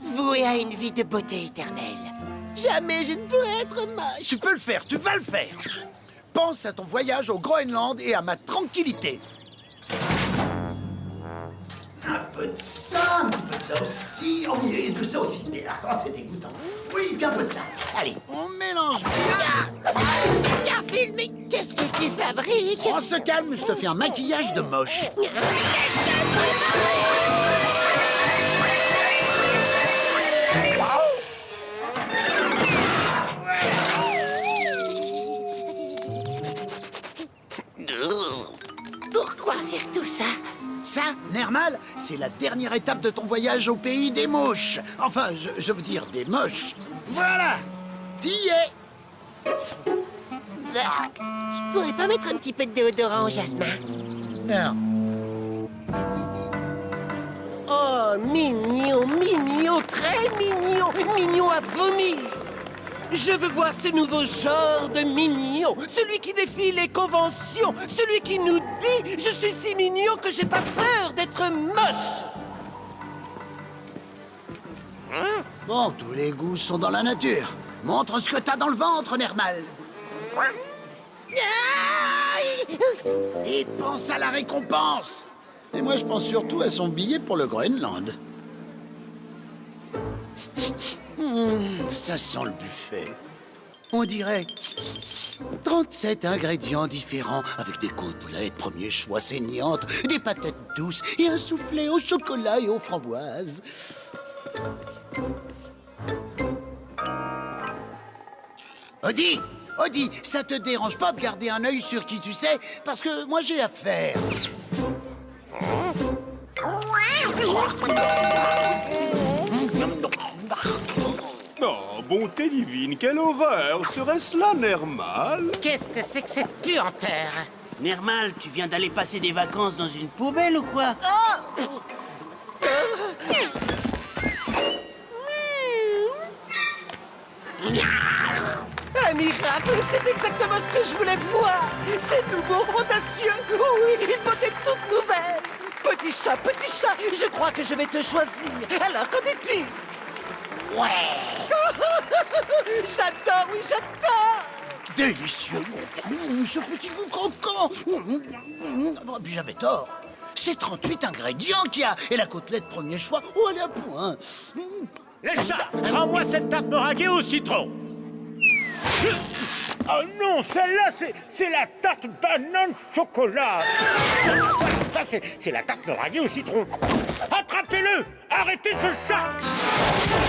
voué à une vie de beauté éternelle. Jamais je ne pourrai être moche. Tu peux le faire, tu vas le faire. Pense à ton voyage au Groenland et à ma tranquillité. Un peu de ça, un peu de ça aussi. Oh oui, et de ça aussi. Attends, c'est dégoûtant. Oui, bien un peu de ça. Allez, on mélange bien. Garfield, mais qu'est-ce que tu fabriques? On se calme, je te fais un maquillage de moche. Pourquoi faire tout ça? Ça, Nermal, c'est la dernière étape de ton voyage au pays des mouches. Enfin, je veux dire des moches. Voilà, t'y es. Je pourrais pas mettre un petit peu de déodorant au jasmin? Non. Oh, mignon, mignon, très mignon, mignon à vomir. Je veux voir ce nouveau genre de mignon, celui qui défie les conventions, celui qui nous dit « Je suis si mignon que j'ai pas peur d'être moche ». Bon, tous les goûts sont dans la nature. Montre ce que t'as dans le ventre, Nermal. Et pense à la récompense. Et moi, je pense surtout à son billet pour le Groenland. Ça sent le buffet. On dirait 37 ingrédients différents avec des côtelettes premier choix saignantes, des patates douces et un soufflé au chocolat et aux framboises. Odie, Odie, ça te dérange pas de garder un œil sur qui tu sais? Parce que moi j'ai affaire. Oh, bonté divine, quelle horreur! Serait-ce là, Nermal? Qu'est-ce que c'est que cette puanteur? Nermal, tu viens d'aller passer des vacances dans une poubelle ou quoi? Un miracle, c'est exactement ce que je voulais voir. C'est nouveau, audacieux, oui, une beauté toute nouvelle. Petit chat, je crois que je vais te choisir. Alors, qu'en dis-tu? Ouais. J'adore, oui, j'adore. Délicieux. Ce petit goût croquant. Puis j'avais tort. C'est 38 ingrédients qu'il y a. Et la côtelette premier choix, oh, elle est à point. Les chats, rends-moi cette tarte meringuée au citron. Oh non, celle-là, c'est la tarte banane chocolat. Ça, c'est la tarte meringuée au citron. Attrapez-le! Arrêtez ce chat!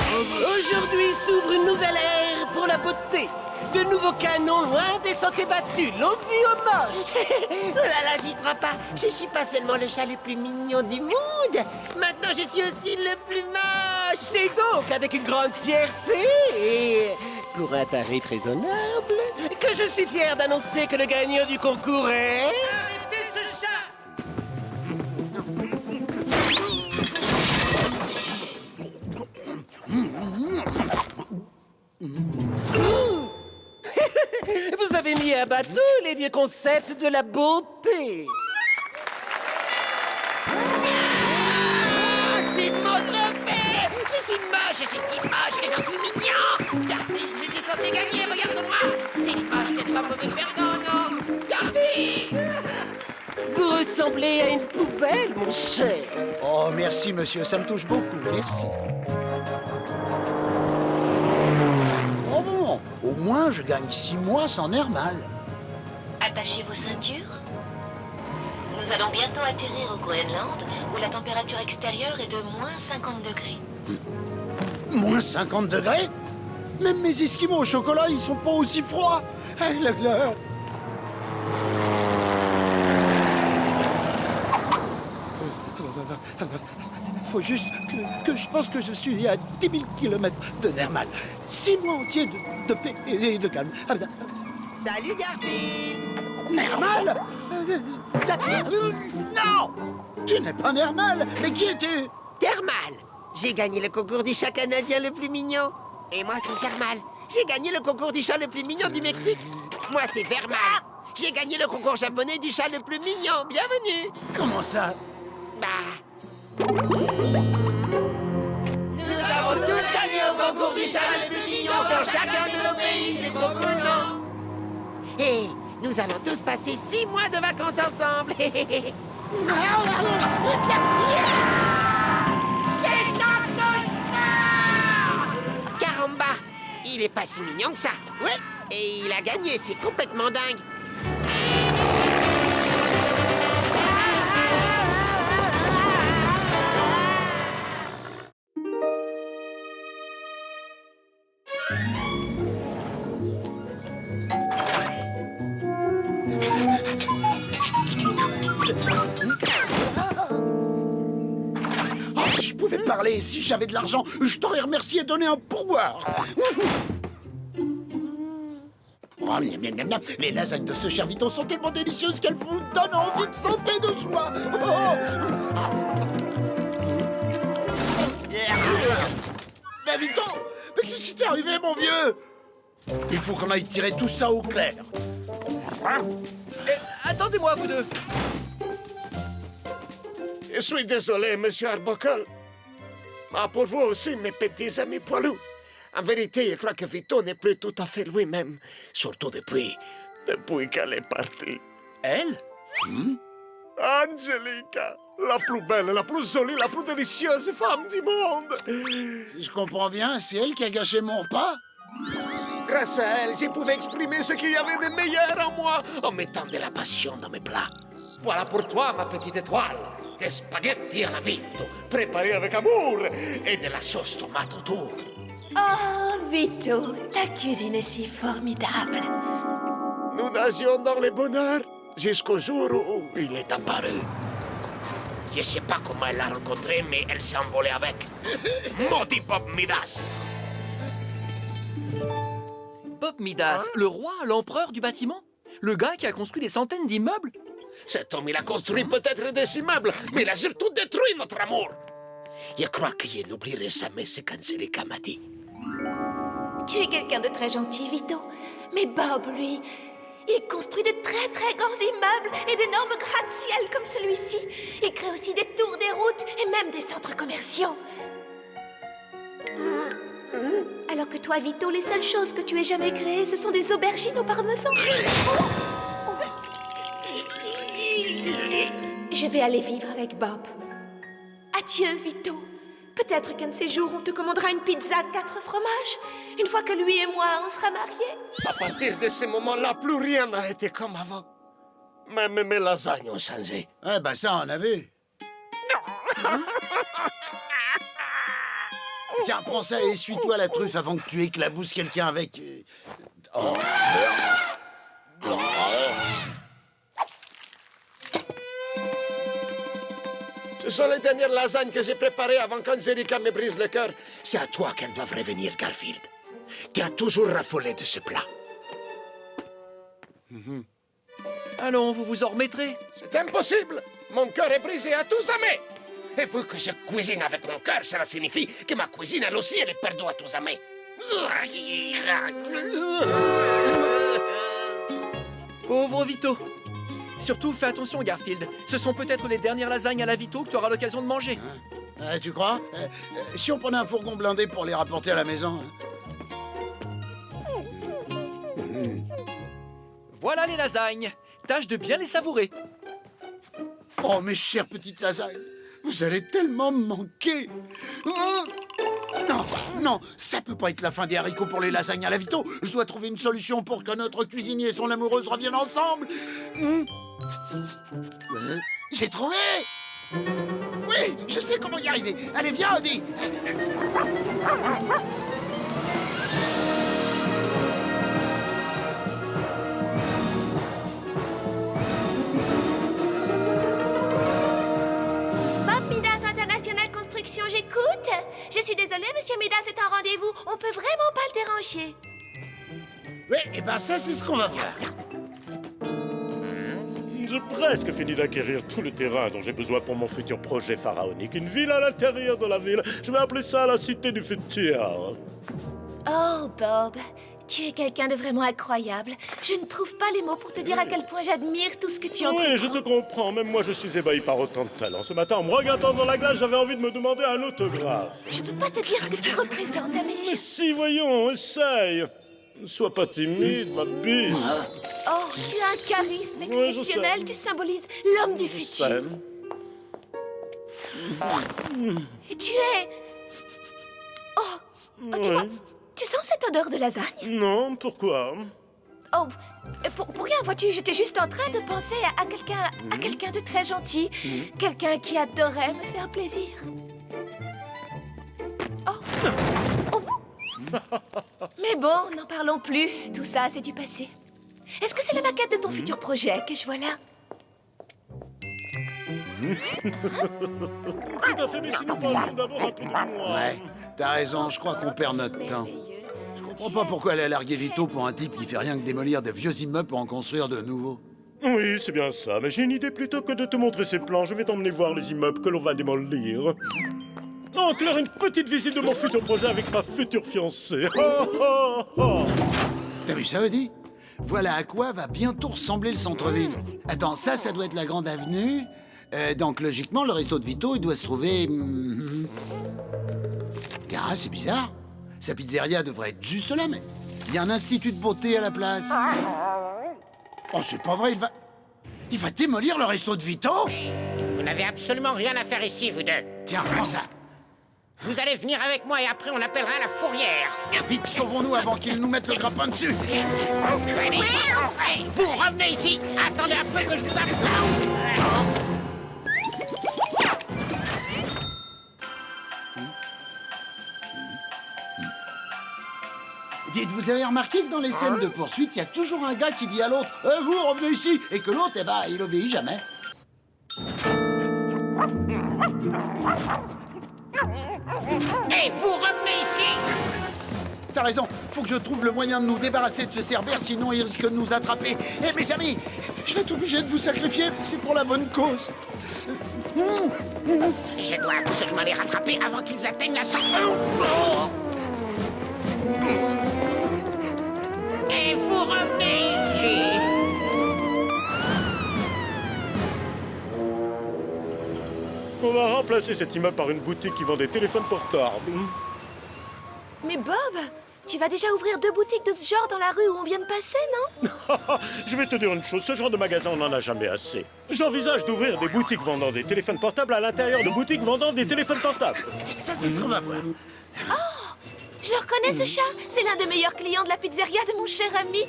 Aujourd'hui s'ouvre une nouvelle ère pour la beauté. De nouveaux canons loin des sentiers battus. Longue vie aux moches. Oh là là, j'y crois pas. Je suis pas seulement le chat le plus mignon du monde. Maintenant, je suis aussi le plus moche. C'est donc avec une grande fierté et pour un tarif raisonnable que je suis fier d'annoncer que le gagnant du concours est... Arrêtez ce chat! Vous avez mis à bas tous les vieux concepts de la beauté. C'est mon trophée. Je suis moche, je suis si moche que j'en suis mignon. Garfield, j'étais censé gagner, regarde-moi. C'est moche d'être pas mauvais perdant, non? Garfield! Vous ressemblez à une poubelle, mon cher. Oh, merci, monsieur, ça me touche beaucoup, merci. Oh bon, au moins je gagne 6 mois sans Nermal. Attachez vos ceintures. Nous allons bientôt atterrir au Groenland, où la température extérieure est de moins 50 degrés. Moins 50 degrés? Même mes esquimaux au chocolat, ils sont pas aussi froids. Ah, là. Faut juste que je pense que je suis à 10 000 kilomètres de Nermal. 6 mois entiers de paix et de calme. Salut, Garfield! Nermal? Non! Tu n'es pas Nermal, mais qui es-tu? Thermal! J'ai gagné le concours du chat canadien le plus mignon. Et moi, c'est Germal. J'ai gagné le concours du chat le plus mignon du Mexique. Moi, c'est Vermal. J'ai gagné le concours japonais du chat le plus mignon. Bienvenue. Comment ça? Nous avons tous gagné au concours du chat le plus mignon dans chacun de nos pays. C'est trop cool, non? Et nous allons tous passer 6 mois de vacances ensemble. C'est un cauchemar! Caramba! Il est pas si mignon que ça. Ouais, et il a gagné, c'est complètement dingue. Oh, si je pouvais parler, si j'avais de l'argent, je t'aurais remercié et donné un pourboire. Oh, miam, miam, miam, miam. Les lasagnes de ce cher Vito sont tellement délicieuses qu'elles vous donnent envie de sauter de joie. Mais Vito, mais qu'est-ce qui t'est arrivé, mon vieux? Il faut qu'on aille tirer tout ça au clair. Attendez-moi, vous deux. Je suis désolé, monsieur Arbuckle. Ah, pour vous aussi, mes petits amis poilus. En vérité, je crois que Vito n'est plus tout à fait lui-même. Surtout depuis qu'elle est partie. Elle? Angelica, la plus belle, la plus jolie, la plus délicieuse femme du monde. Si je comprends bien, c'est elle qui a gâché mon repas? Grâce à elle, j'ai pu exprimer ce qu'il y avait de meilleur en moi en mettant de la passion dans mes plats. Voilà pour toi, ma petite étoile, des spaghettis à la vito, préparés avec amour, et de la sauce tomate autour. Oh, Vito, ta cuisine est si formidable. Nous nagions dans le bonheur jusqu'au jour où il est apparu. Je sais pas comment elle l'a rencontré, mais elle s'est envolée avec. Maudit Bob Midas! Bob Midas, le roi, l'empereur du bâtiment? Le gars qui a construit des centaines d'immeubles? Cet homme, il a construit peut-être des immeubles, mais il a surtout détruit notre amour. Je crois que je n'oublierai jamais ce qu'Angelica m'a dit. Tu es quelqu'un de très gentil, Vito. Mais Bob, lui, il construit de très très grands immeubles et d'énormes gratte-ciel comme celui-ci. Il crée aussi des tours, des routes et même des centres commerciaux. Alors que toi, Vito, les seules choses que tu aies jamais créées, ce sont des aubergines au parmesan. Je vais aller vivre avec Bob. Adieu, Vito. Peut-être qu'un de ces jours, on te commandera une pizza 4 fromages. Une fois que lui et moi, on sera mariés. À partir de ce moment-là, plus rien n'a été comme avant. Même mes lasagnes ont changé. Ah bah ça, on a vu. Tiens, prends ça et essuie-toi la truffe avant que tu éclabousses quelqu'un avec... Oh. Ce sont les dernières lasagnes que j'ai préparées avant qu'Angelica me brise le cœur. C'est à toi qu'elles doivent revenir, Garfield. Tu as toujours raffolé de ce plat. Allons, vous vous en remettrez. C'est impossible. Mon cœur est brisé à tout jamais. Et vu que je cuisine avec mon cœur, cela signifie que ma cuisine, elle aussi, elle est perdue à tout jamais. Pauvre Vito. Surtout, fais attention, Garfield. Ce sont peut-être les dernières lasagnes à la Vito que tu auras l'occasion de manger. Tu crois? Si on prenait un fourgon blindé pour les rapporter à la maison? Voilà les lasagnes. Tâche de bien les savourer. Oh, mes chères petites lasagnes, vous allez tellement me manquer. Non, non, ça peut pas être la fin des haricots pour les lasagnes à la Vito. Je dois trouver une solution pour que notre cuisinier et son amoureuse reviennent ensemble. J'ai trouvé. Oui, je sais comment y arriver. Allez, viens, Odie. Bob Midas International Construction, j'écoute. Je suis désolée, monsieur Midas est en rendez-vous. On peut vraiment pas le déranger. Oui, et ben ça, c'est ce qu'on va voir. J'ai presque fini d'acquérir tout le terrain dont j'ai besoin pour mon futur projet pharaonique. Une ville à l'intérieur de la ville. Je vais appeler ça la cité du futur. Oh, Bob, Tu es quelqu'un de vraiment incroyable. Je ne trouve pas les mots pour te dire à quel point j'admire tout ce que tu entreprends. Oui, je te comprends. Même moi, je suis ébahi par autant de talent. Ce matin, en me regardant dans la glace, j'avais envie de me demander un autographe. Je peux pas te dire ce que tu représentes à mes yeux. Mais si, voyons, essaye. Sois pas timide, ma biche. Oh, tu as un charisme Ouais, je exceptionnel. sais. Tu symbolises l'homme du futur. Et tu es... Oh, tu sens cette odeur de lasagne? Non, pourquoi? Oh, pour rien, vois-tu, j'étais juste en train de penser à quelqu'un de très gentil. Quelqu'un qui adorait me faire plaisir. Mais bon, n'en parlons plus. Tout ça, c'est du passé. Est-ce que c'est la maquette de ton futur projet que je vois là? Tout à fait, mais si nous parlions d'abord un peu de moi. Ouais, t'as raison, je crois qu'on perd notre temps. Je comprends pas pourquoi elle a largué Vito pour un type qui fait rien que démolir de vieux immeubles pour en construire de nouveaux. Oui, c'est bien ça, mais j'ai une idée plutôt que de te montrer ces plans. Je vais t'emmener voir les immeubles que l'on va démolir. En clair, une petite visite de mon futur projet avec ma future fiancée. T'as vu ça, Eddie? Voilà à quoi va bientôt ressembler le centre-ville. Attends, ça doit être la grande avenue. Donc, logiquement, le resto de Vito, il doit se trouver... Ah, c'est bizarre. Sa pizzeria devrait être juste là, mais... Il y a un institut de beauté à la place. Oh, c'est pas vrai, il va démolir le resto de Vito? Vous n'avez absolument rien à faire ici, vous deux. Tiens, prends ça. Vous allez venir avec moi et après on appellera la fourrière. Vite, sauvons-nous avant qu'ils nous mettent le grappin dessus. Venez ici. Vous revenez ici. Attendez un peu que je vous appelle. Dites, vous avez remarqué que dans les scènes de poursuite, il y a toujours un gars qui dit à l'autre « vous, revenez ici !» et que l'autre, il obéit jamais. Vous revenez ici. T'as raison, faut que je trouve le moyen de nous débarrasser de ce cerbère, sinon il risque de nous attraper. Mes amis, je vais être obligé de vous sacrifier, c'est pour la bonne cause. Je dois absolument les rattraper avant qu'ils atteignent la sortie. Et vous revenez ici. On va remplacer cet immeuble par une boutique qui vend des téléphones portables. Mais Bob, tu vas déjà ouvrir 2 boutiques de ce genre dans la rue où on vient de passer, non? Je vais te dire une chose, ce genre de magasin, on n'en a jamais assez. J'envisage d'ouvrir des boutiques vendant des téléphones portables à l'intérieur de boutiques vendant des téléphones portables. Ça, c'est ce qu'on va voir. Oh, je reconnais ce chat. C'est l'un des meilleurs clients de la pizzeria de mon cher ami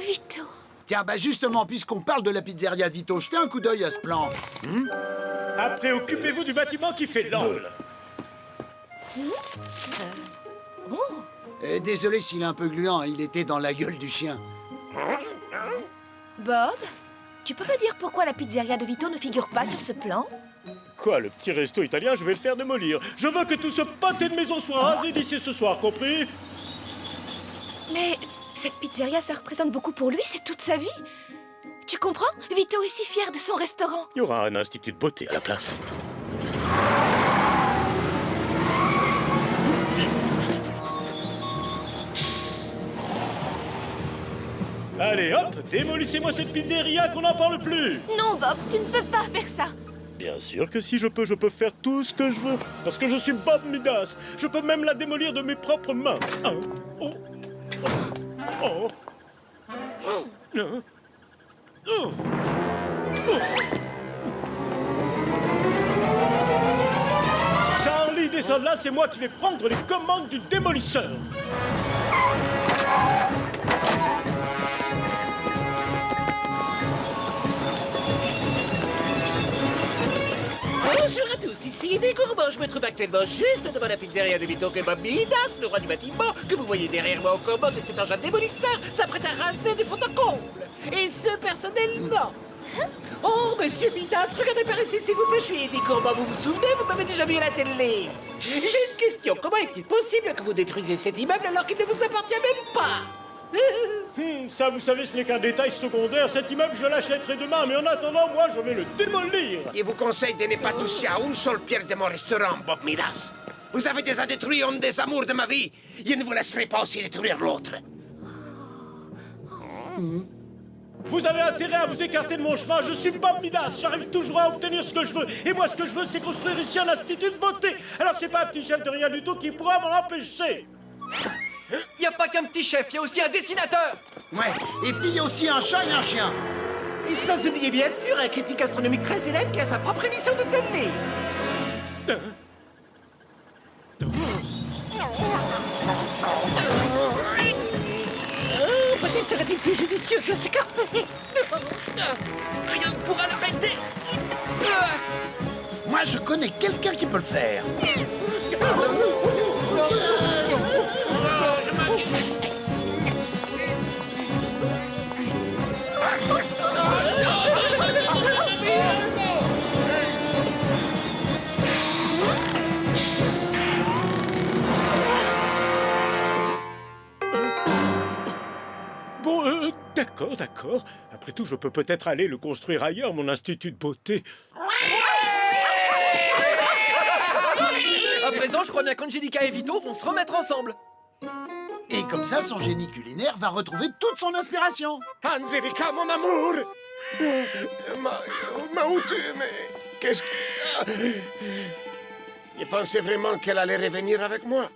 Vito. Tiens, justement, puisqu'on parle de la pizzeria de Vito, jetez un coup d'œil à ce plan. Après, occupez-vous du bâtiment qui fait l'angle. Désolé s'il est un peu gluant, il était dans la gueule du chien. Bob, tu peux me dire pourquoi la pizzeria de Vito ne figure pas sur ce plan? Quoi, le petit resto italien, je vais le faire démolir. Je veux que tout ce pâté de maison soit rasé d'ici ce soir, compris? Mais cette pizzeria, ça représente beaucoup pour lui, c'est toute sa vie. Tu comprends? Vito est si fier de son restaurant. Il y aura un institut de beauté à la place. Allez, hop, démolissez-moi cette pizzeria qu'on n'en parle plus. Non, Bob, tu ne peux pas faire ça. Bien sûr que si je peux faire tout ce que je veux. Parce que je suis Bob Midas. Je peux même la démolir de mes propres mains. Charlie, descends là, c'est moi qui vais prendre les commandes du démolisseur. Bonjour à tous, ici Eddie Gourmand. Je me trouve actuellement juste devant la pizzeria de Vito que Bob Midas, le roi du bâtiment, que vous voyez derrière moi aux commandes de cet engin démolisseur, s'apprête à raser des fonds de comble. Et ce, personnellement. Oh, monsieur Midas, regardez par ici, s'il vous plaît, je suis Eddie Gourmand. Vous vous souvenez, vous m'avez déjà vu à la télé. J'ai une question. Comment est-il possible que vous détruisez cet immeuble alors qu'il ne vous appartient même pas? Ça, vous savez, ce n'est qu'un détail secondaire. Cet immeuble, je l'achèterai demain, mais en attendant, moi, je vais le démolir. Je vous conseille de ne pas toucher à une seule pierre de mon restaurant, Bob Midas. Vous avez déjà détruit un des amours de ma vie. Je ne vous laisserai pas aussi détruire l'autre. Vous avez intérêt à vous écarter de mon chemin, je suis Bob Midas, j'arrive toujours à obtenir ce que je veux. Et moi, ce que je veux, c'est construire ici un institut de beauté. Alors c'est pas un petit chef de rien du tout qui pourra m'en empêcher. Y a pas qu'un petit chef, y a aussi un dessinateur. Ouais, et puis il y a aussi un chat et un chien. Et sans oublier bien sûr un critique astronomique très célèbre qui a sa propre émission de télé. Peut-être serait-il plus judicieux de s'écarter. Rien ne pourra l'arrêter. Moi, je connais quelqu'un qui peut le faire. Bon, d'accord. Après tout, je peux peut-être aller le construire ailleurs, mon institut de beauté. À présent, je crois bien qu'Angelica et Vito vont se remettre ensemble. Et comme ça, son génie culinaire va retrouver toute son inspiration. Angelica, mon amour. Ma où tu... Mais qu'est-ce que... Je pensais vraiment qu'elle allait revenir avec moi.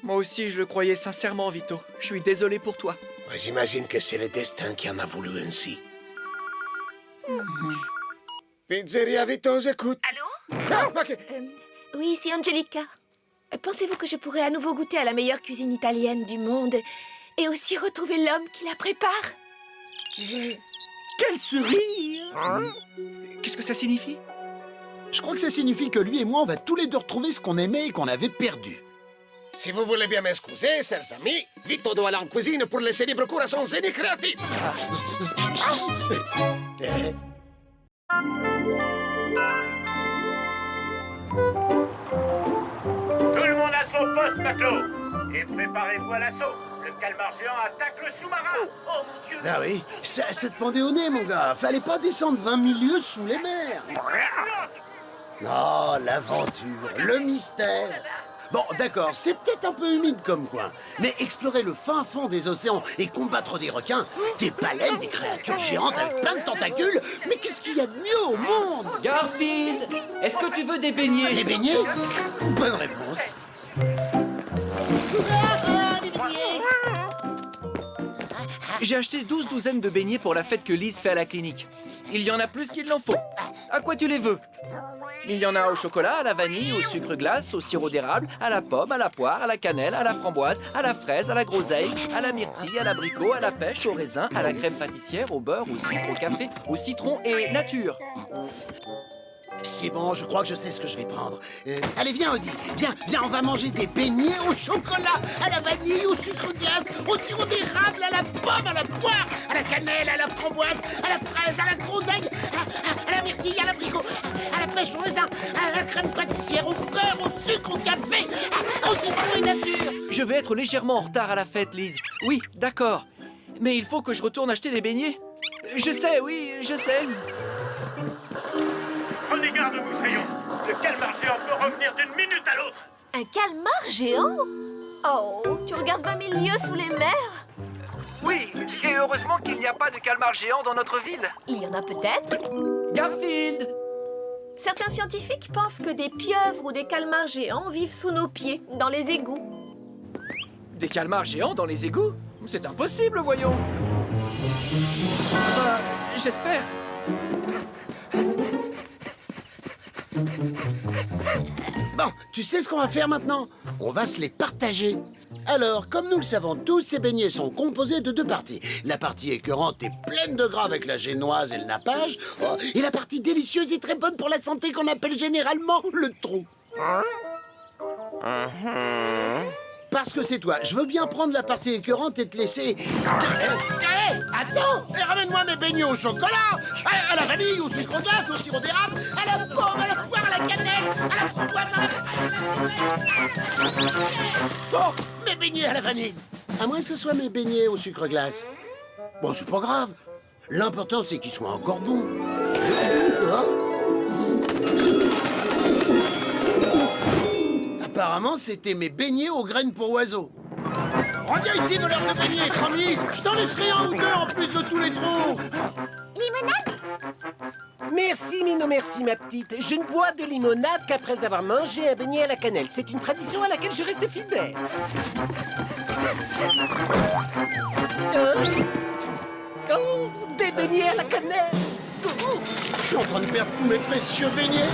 Moi aussi, je le croyais sincèrement, Vito. Je suis désolé pour toi. J'imagine que c'est le destin qui en a voulu ainsi. Pizzeria Vito, j'écoute. Allô? Ah, ok. Oui, c'est Angelica. Pensez-vous que je pourrais à nouveau goûter à la meilleure cuisine italienne du monde et aussi retrouver l'homme qui la prépare? Quel sourire! Qu'est-ce que ça signifie? Je crois que ça signifie que lui et moi, on va tous les deux retrouver ce qu'on aimait et qu'on avait perdu. Si vous voulez bien m'excuser, chers amis, Vito doit aller en cuisine pour laisser libre cours à son génie créatif. Tout le monde à son poste, matelot. Et préparez-vous à l'assaut. Le calmar géant attaque le sous-marin. Oh mon Dieu! Ah oui, ça te pendait au nez, mon gars. Fallait pas descendre 20 000 lieues sous les mers. Non, l'aventure, le mystère. Bon, d'accord, c'est peut-être un peu humide comme coin, mais explorer le fin fond des océans et combattre des requins, des baleines, des créatures géantes avec plein de tentacules, mais qu'est-ce qu'il y a de mieux au monde? Garfield, est-ce que tu veux des beignets? Des beignets? Bonne réponse. J'ai acheté 12 douzaines de beignets pour la fête que Lise fait à la clinique. Il y en a plus qu'il n'en faut. À quoi tu les veux? Il y en a au chocolat, à la vanille, au sucre glace, au sirop d'érable, à la pomme, à la poire, à la cannelle, à la framboise, à la fraise, à la groseille, à la myrtille, à l'abricot, à la pêche, au raisin, à la crème pâtissière, au beurre, au sucre, au café, au citron et nature. C'est bon, je crois que je sais ce que je vais prendre. Allez, viens, Audi. Viens, on va manger des beignets au chocolat, à la vanille, au sucre glace, au sirop d'érable, à la pomme, à la poire, à la cannelle, à la framboise, à la fraise, à la groseille, à la myrtille, à l'abricot, à la pêche, au raisin, à la crème pâtissière, au beurre, au sucre, au café, au citron et nature. Je vais être légèrement en retard à la fête, Lise. Oui, d'accord. Mais il faut que je retourne acheter des beignets. Je sais, oui, je sais. Prenez garde, Moussaillon. Le calmar géant peut revenir d'une minute à l'autre. Un calmar géant? Oh, tu regardes 20 000 lieues sous les mers? Oui, et heureusement qu'il n'y a pas de calmar géant dans notre ville. Il y en a peut-être. Garfield! Certains scientifiques pensent que des pieuvres ou des calmars géants vivent sous nos pieds, dans les égouts. Des calmars géants dans les égouts? C'est impossible, voyons. Enfin, j'espère. Bon, tu sais ce qu'on va faire maintenant? On va se les partager. Alors, comme nous le savons tous, ces beignets sont composés de deux parties. La partie écœurante est pleine de gras avec la génoise et le nappage. Oh, et la partie délicieuse et très bonne pour la santé qu'on appelle généralement le trou. Parce que c'est toi. Je veux bien prendre la partie écœurante et te laisser... Attends! Ramène-moi mes beignets au chocolat, à la vanille, au sucre glace, au sirop d'érable, à la pomme, à la poire, à la cannelle, à la framboise, Oh! Mes beignets à la vanille! À moins que ce soit mes beignets au sucre glace. Bon, c'est pas grave. L'important, c'est qu'ils soient encore bons. Apparemment, c'était mes beignets aux graines pour oiseaux. Reviens ici, voleur de beignets, Cramly. Je t'en laisserai un ou deux en plus de tous les trous. Limonade? Merci, Mino, merci, ma petite. Je ne bois de limonade qu'après avoir mangé un beignet à la cannelle. C'est une tradition à laquelle je reste fidèle. Oh, des beignets à la cannelle. Je suis en train de perdre tous mes précieux beignets.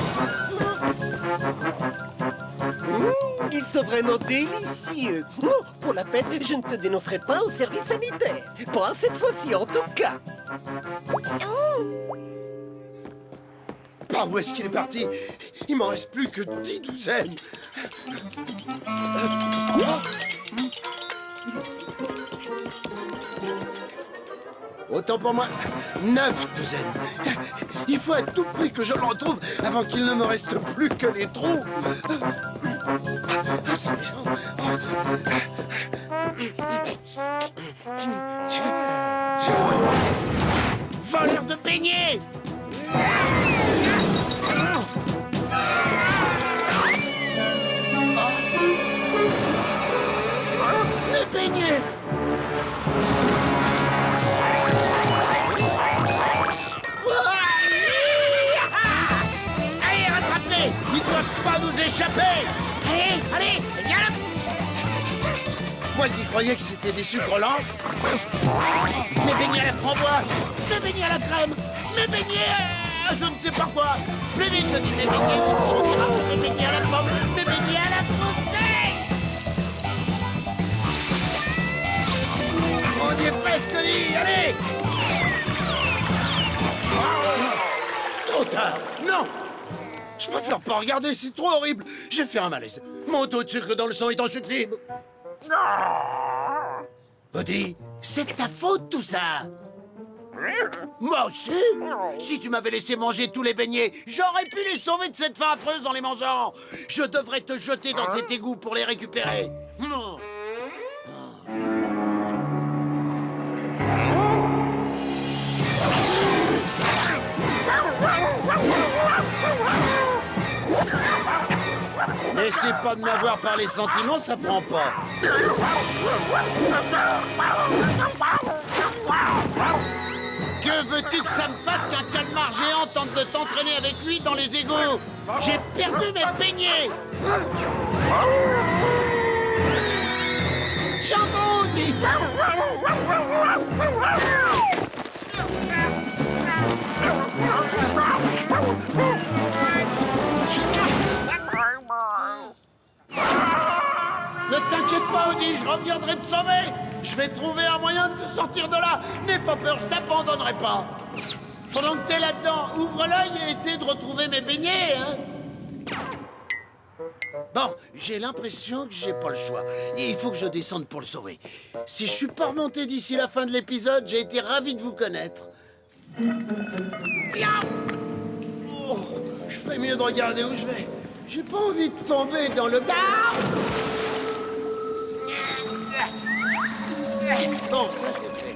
Ils sont vraiment délicieux. Oh, pour la peine, je ne te dénoncerai pas au service sanitaire. Pas cette fois-ci, en tout cas. Par où est-ce qu'il est parti? Il m'en reste plus que 10 douzaines. Autant pour moi, 9 douzaines. Il faut à tout prix que je le retrouve avant qu'il ne me reste plus que les trous. Voleur de beignets! Les beignets! Allez, rattrape-les! Ils doivent pas nous échapper! Allez, allez, viens là! Moi qui croyais que c'était des sucres lents. Mes beignets à la framboise! Mes beignets à la crème! Mes beignets à... je ne sais pas quoi! Plus vite, je dis mes beignets au sirop d'érable, mes beignets à la pomme, mes beignets à la saucée! On y est presque dit, allez! Trop tard, non! Je préfère pas regarder, c'est trop horrible. Je vais faire un malaise. Mon taux de sucre dans le sang est en chute libre. Odie, c'est de ta faute tout ça. Moi aussi. Si tu m'avais laissé manger tous les beignets, j'aurais pu les sauver de cette faim affreuse en les mangeant. Je devrais te jeter dans cet égout pour les récupérer. N'essaie pas de m'avoir par les sentiments, ça prend pas. Que veux-tu que ça me fasse qu'un calmar géant tente de t'entraîner avec lui dans les égouts? J'ai perdu mes beignets. Jambon, dit. Ne t'inquiète pas, Odie, je reviendrai te sauver. Je vais trouver un moyen de te sortir de là. N'aie pas peur, je t'abandonnerai pas. Pendant que t'es là-dedans, ouvre l'œil et essaie de retrouver mes beignets, hein. Bon, j'ai l'impression que j'ai pas le choix. Il faut que je descende pour le sauver. Si je suis pas remonté d'ici la fin de l'épisode, j'ai été ravi de vous connaître. Oh, je ferais mieux de regarder où je vais. J'ai pas envie de tomber dans le... Bon, ça c'est fait.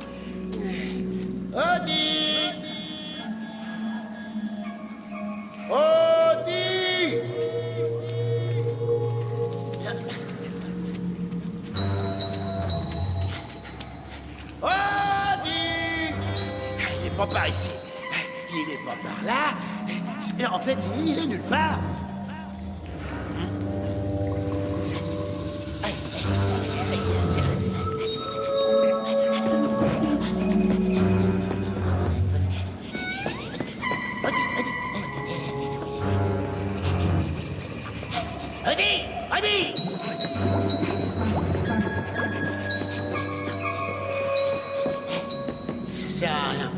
Odie! Odie! Odie! Il est pas par ici. Il est pas par là. Et en fait, il est nulle part. Odie! Odie! Ça sert à rien.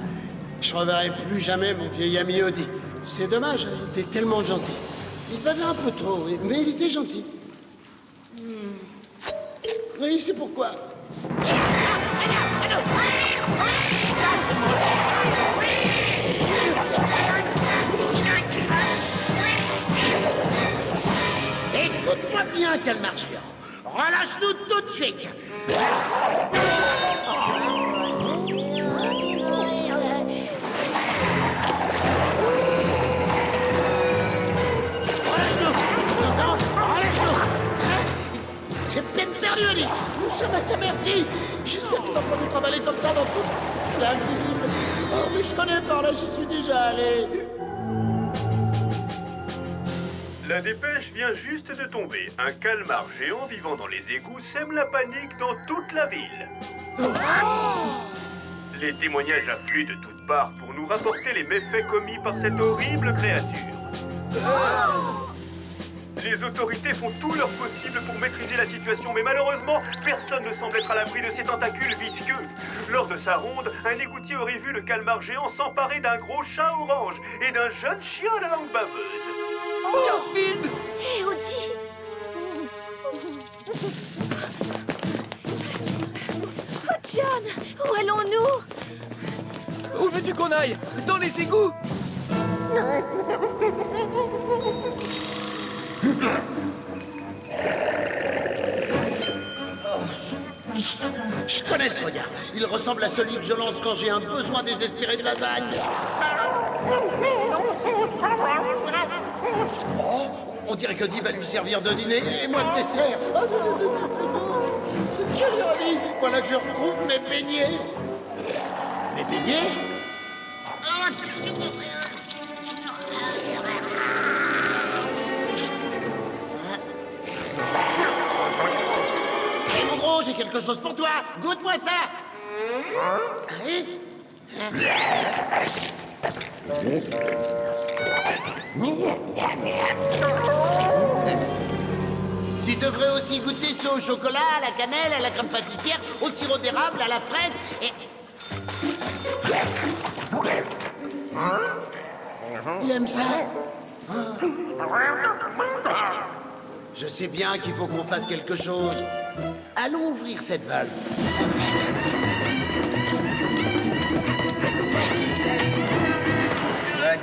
Je reverrai plus jamais mon vieil ami Odie. C'est dommage, il était tellement gentil. Il bavait un peu trop, oui, mais il était gentil. Oui, c'est pourquoi. Écoute-moi bien, calmar géant. Relâche-nous tout de suite. C'est peine perdue. perdu, Ellie. Nous sommes à sa merci. J'espère qu'il va pas nous travailler comme ça dans toute la ville. Oh, mais je connais par là, j'y suis déjà allé. La dépêche vient juste de tomber. Un calmar géant vivant dans les égouts sème la panique dans toute la ville. Les témoignages affluent de toutes parts pour nous rapporter les méfaits commis par cette horrible créature. Les autorités font tout leur possible pour maîtriser la situation, mais malheureusement, personne ne semble être à l'abri de ces tentacules visqueux. Lors de sa ronde, un égoutier aurait vu le calmar géant s'emparer d'un gros chat orange et d'un jeune chien à la langue baveuse. Garfield! Hé, Audie! Oh, John! Où allons-nous? Où veux-tu qu'on aille? Dans les égouts! Je connais ce regard. Il ressemble à celui que je lance quand j'ai un besoin désespéré de lasagne. Oh, on dirait que Dee va lui servir de dîner et moi de dessert. Quelle ironie! Voilà que je retrouve mes beignets. Mes beignets? Hé mon gros, j'ai quelque chose pour toi. Goûte-moi ça. Tu devrais aussi goûter ce au chocolat, à la cannelle, à la crème pâtissière, au sirop d'érable, à la fraise et... Il aime ça. Je sais bien qu'il faut qu'on fasse quelque chose. Allons ouvrir cette valve.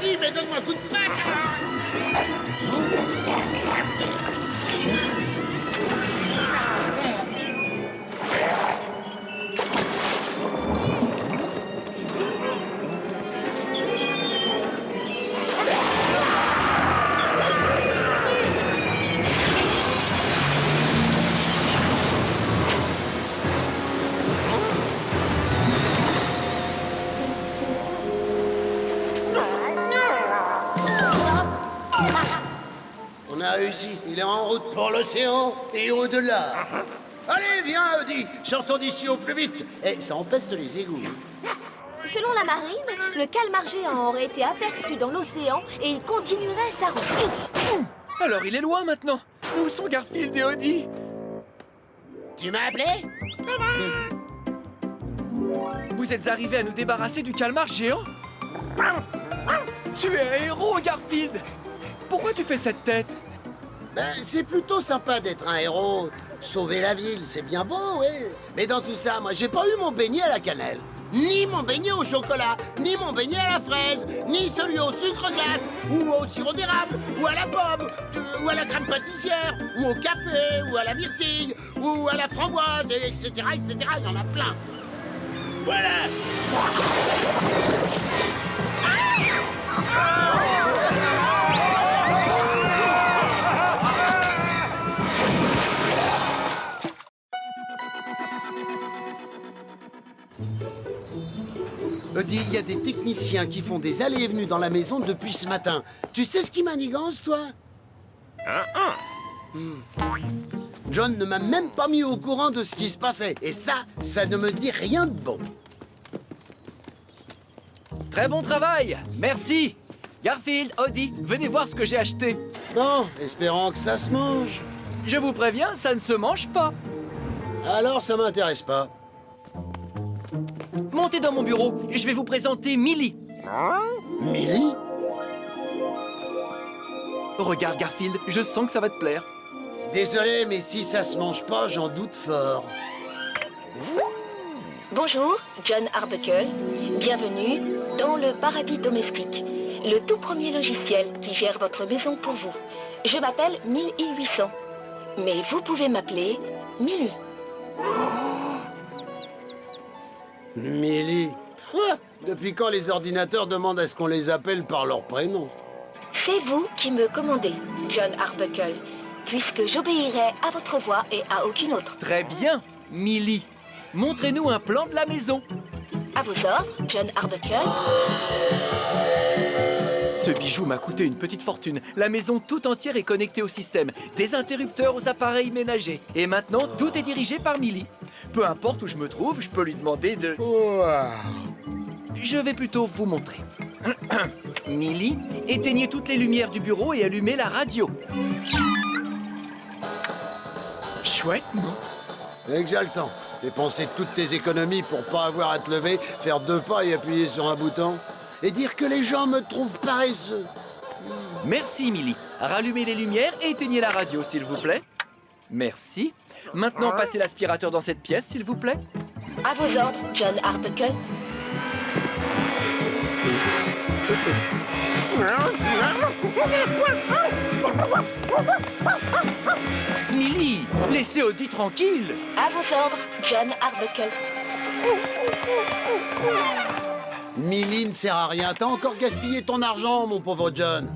Dis, mais donne-moi un coup de patte. On a réussi. Il est en route pour l'océan et au-delà. Allez, viens, Audi. Sortons d'ici au plus vite. Et ça empeste les égouts. Selon la marine, le calmar géant aurait été aperçu dans l'océan et il continuerait sa route. Alors il est loin maintenant. Où sont Garfield et Audi? Tu m'as appelé? Vous êtes arrivés à nous débarrasser du calmar géant? Tu es un héros, Garfield! Pourquoi tu fais cette tête? Ben, c'est plutôt sympa d'être un héros. Sauver la ville, c'est bien beau, ouais. Mais dans tout ça, moi, j'ai pas eu mon beignet à la cannelle. Ni mon beignet au chocolat, ni mon beignet à la fraise, ni celui au sucre glace, ou au sirop d'érable, ou à la pomme, ou à la crème pâtissière, ou au café, ou à la myrtille, ou à la framboise, et etc., etc. Il y en a plein. Voilà! Audi, il y a des techniciens qui font des allées et venues dans la maison depuis ce matin. Tu sais ce qui manigance, toi? John ne m'a même pas mis au courant de ce qui se passait. Et ça ne me dit rien de bon. Très bon travail! Merci! Garfield, Audi, venez voir ce que j'ai acheté. Bon, espérons que ça se mange. Je vous préviens, ça ne se mange pas. Alors, ça m'intéresse pas. Montez dans mon bureau et je vais vous présenter Millie. Millie? Regarde, Garfield, je sens que ça va te plaire. Désolé, mais si ça se mange pas, j'en doute fort. Bonjour, John Arbuckle. Bienvenue dans le paradis domestique, le tout premier logiciel qui gère votre maison pour vous. Je m'appelle 1800, mais vous pouvez m'appeler Millie. Millie? Depuis quand les ordinateurs demandent à ce qu'on les appelle par leur prénom? C'est vous qui me commandez, John Arbuckle. puisque j'obéirai à votre voix et à aucune autre. Très bien, Millie. Montrez-nous un plan de la maison. À vos ordres, John Arbuckle. Ce bijou m'a coûté une petite fortune. La maison tout entière est connectée au système, des interrupteurs aux appareils ménagers. Et maintenant, tout est dirigé par Millie. Peu importe où je me trouve, je peux lui demander de... Je vais plutôt vous montrer. Millie, éteignez toutes les lumières du bureau et allumez la radio. Chouette, non? Exaltant. Dépenser toutes tes économies pour pas avoir à te lever, faire 2 pas et appuyer sur un bouton. Et dire que les gens me trouvent paresseux. Merci, Millie. Rallumez les lumières et éteignez la radio, s'il vous plaît. Merci. Maintenant, passez l'aspirateur dans cette pièce, s'il vous plaît. À vos ordres, John Arbuckle. Millie, laissez Audie tranquille. À vos ordres, John Arbuckle. Millie ne sert à rien. T'as encore gaspillé ton argent, mon pauvre John.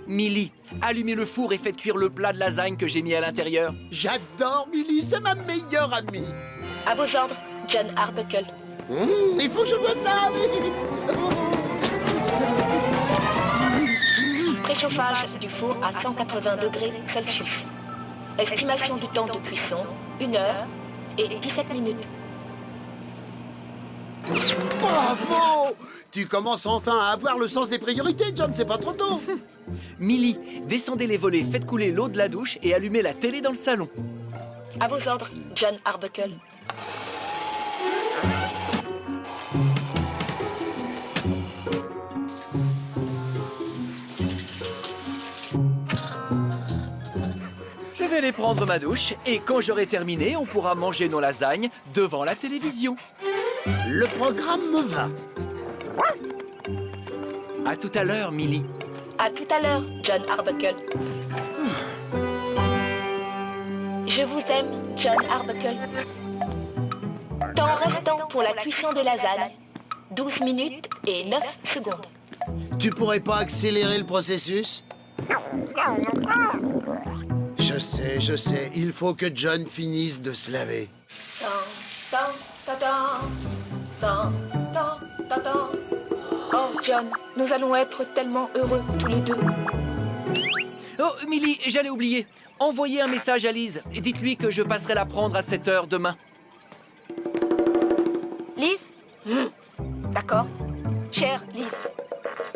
Millie, allumez le four et faites cuire le plat de lasagne que j'ai mis à l'intérieur. J'adore Millie, c'est ma meilleure amie. À vos ordres, John Arbuckle. Il faut que je me ça vite. Préchauffage du four à 180 degrés Celsius. Estimation du temps de cuisson, 1 heure et 17 minutes. Bravo! Tu commences enfin à avoir le sens des priorités, John, c'est pas trop tôt. Millie, descendez les volets, faites couler l'eau de la douche et allumez la télé dans le salon. À vos ordres, John Arbuckle. Je vais aller prendre ma douche et quand j'aurai terminé, on pourra manger nos lasagnes devant la télévision. Le programme me va. À tout à l'heure, Millie. À tout à l'heure, John Arbuckle. Je vous aime, John Arbuckle. Temps restant pour la cuisson des lasagnes, 12 minutes et 9 secondes. Tu pourrais pas accélérer le processus? Je sais, il faut que John finisse de se laver. Oh, John, nous allons être tellement heureux tous les deux. Oh, Millie, j'allais oublier. Envoyez un message à Lise et dites-lui que je passerai la prendre à 7 h demain. Lise? D'accord. Chère Lise,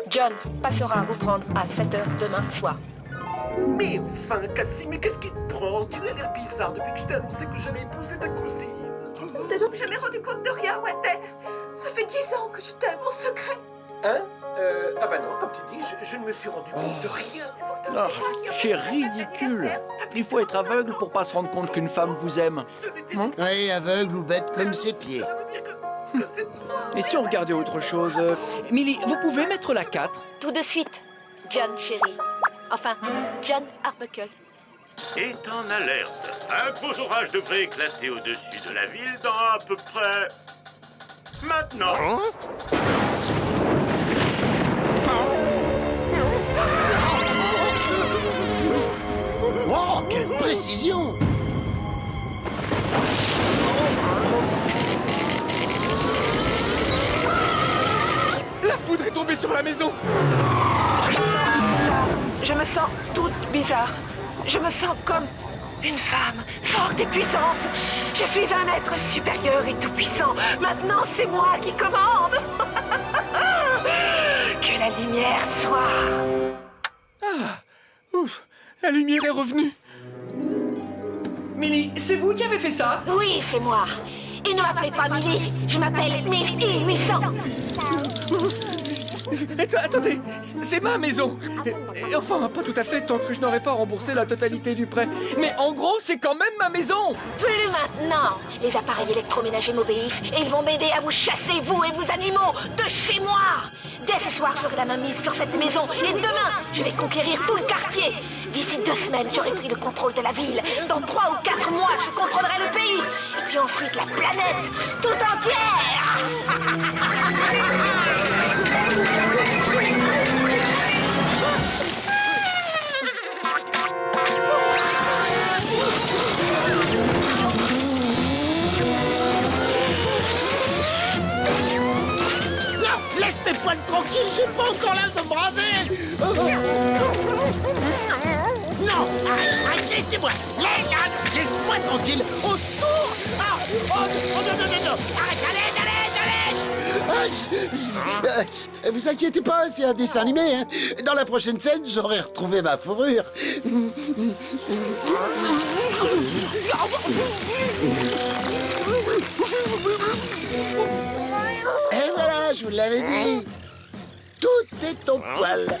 John passera vous prendre à 7 h demain soir. Mais enfin, Cassie, mais qu'est-ce qui te prend? Tu as l'air bizarre depuis que je t'ai annoncé que j'allais épouser ta cousine. T'es donc jamais rendu compte de rien, Wendell? Ça fait 10 ans que je t'aime en secret. Hein? Ah bah non, comme tu dis, je ne me suis rendu compte de rien. Oh, c'est ridicule. Il faut être aveugle pour pas se rendre compte qu'une femme vous aime. Oui, aveugle ou bête comme ses pieds. Et si on regardait autre chose Millie, vous pouvez mettre la 4? Tout de suite, John chéri. Enfin, John Arbuckle. Est en alerte. Un gros orage devrait éclater au-dessus de la ville dans à peu près... Maintenant. Wow, quelle précision! La foudre est tombée sur la maison. Je me sens toute bizarre. Je me sens comme une femme forte et puissante. Je suis un être supérieur et tout-puissant. Maintenant, c'est moi qui commande. Que la lumière soit. Ouf, la lumière est revenue. Millie, c'est vous qui avez fait ça? Oui, c'est moi. Et ne m'appelez pas Millie, je m'appelle Millie 800. Attendez, c'est ma maison. Et enfin, pas tout à fait, tant que je n'aurai pas remboursé la totalité du prêt. Mais en gros, c'est quand même ma maison. Plus maintenant. Les appareils électroménagers m'obéissent et ils vont m'aider à vous chasser, vous et vos animaux, de chez moi. Dès ce soir, j'aurai la main mise sur cette maison. Et demain, je vais conquérir tout le quartier. D'ici 2 semaines, j'aurai pris le contrôle de la ville. Dans 3 ou 4 mois, je contrôlerai le pays. Et puis ensuite, la planète tout entière. j'ai pas encore l'âge de me braser. Non, arrête, laissez-moi. Laisse-moi tranquille. Au secours. Ah, oh, non, arrête, vous inquiétez pas, c'est un dessin animé. Hein. Dans la prochaine scène, j'aurai retrouvé ma fourrure. Et voilà, je vous l'avais dit. Tout est au poil.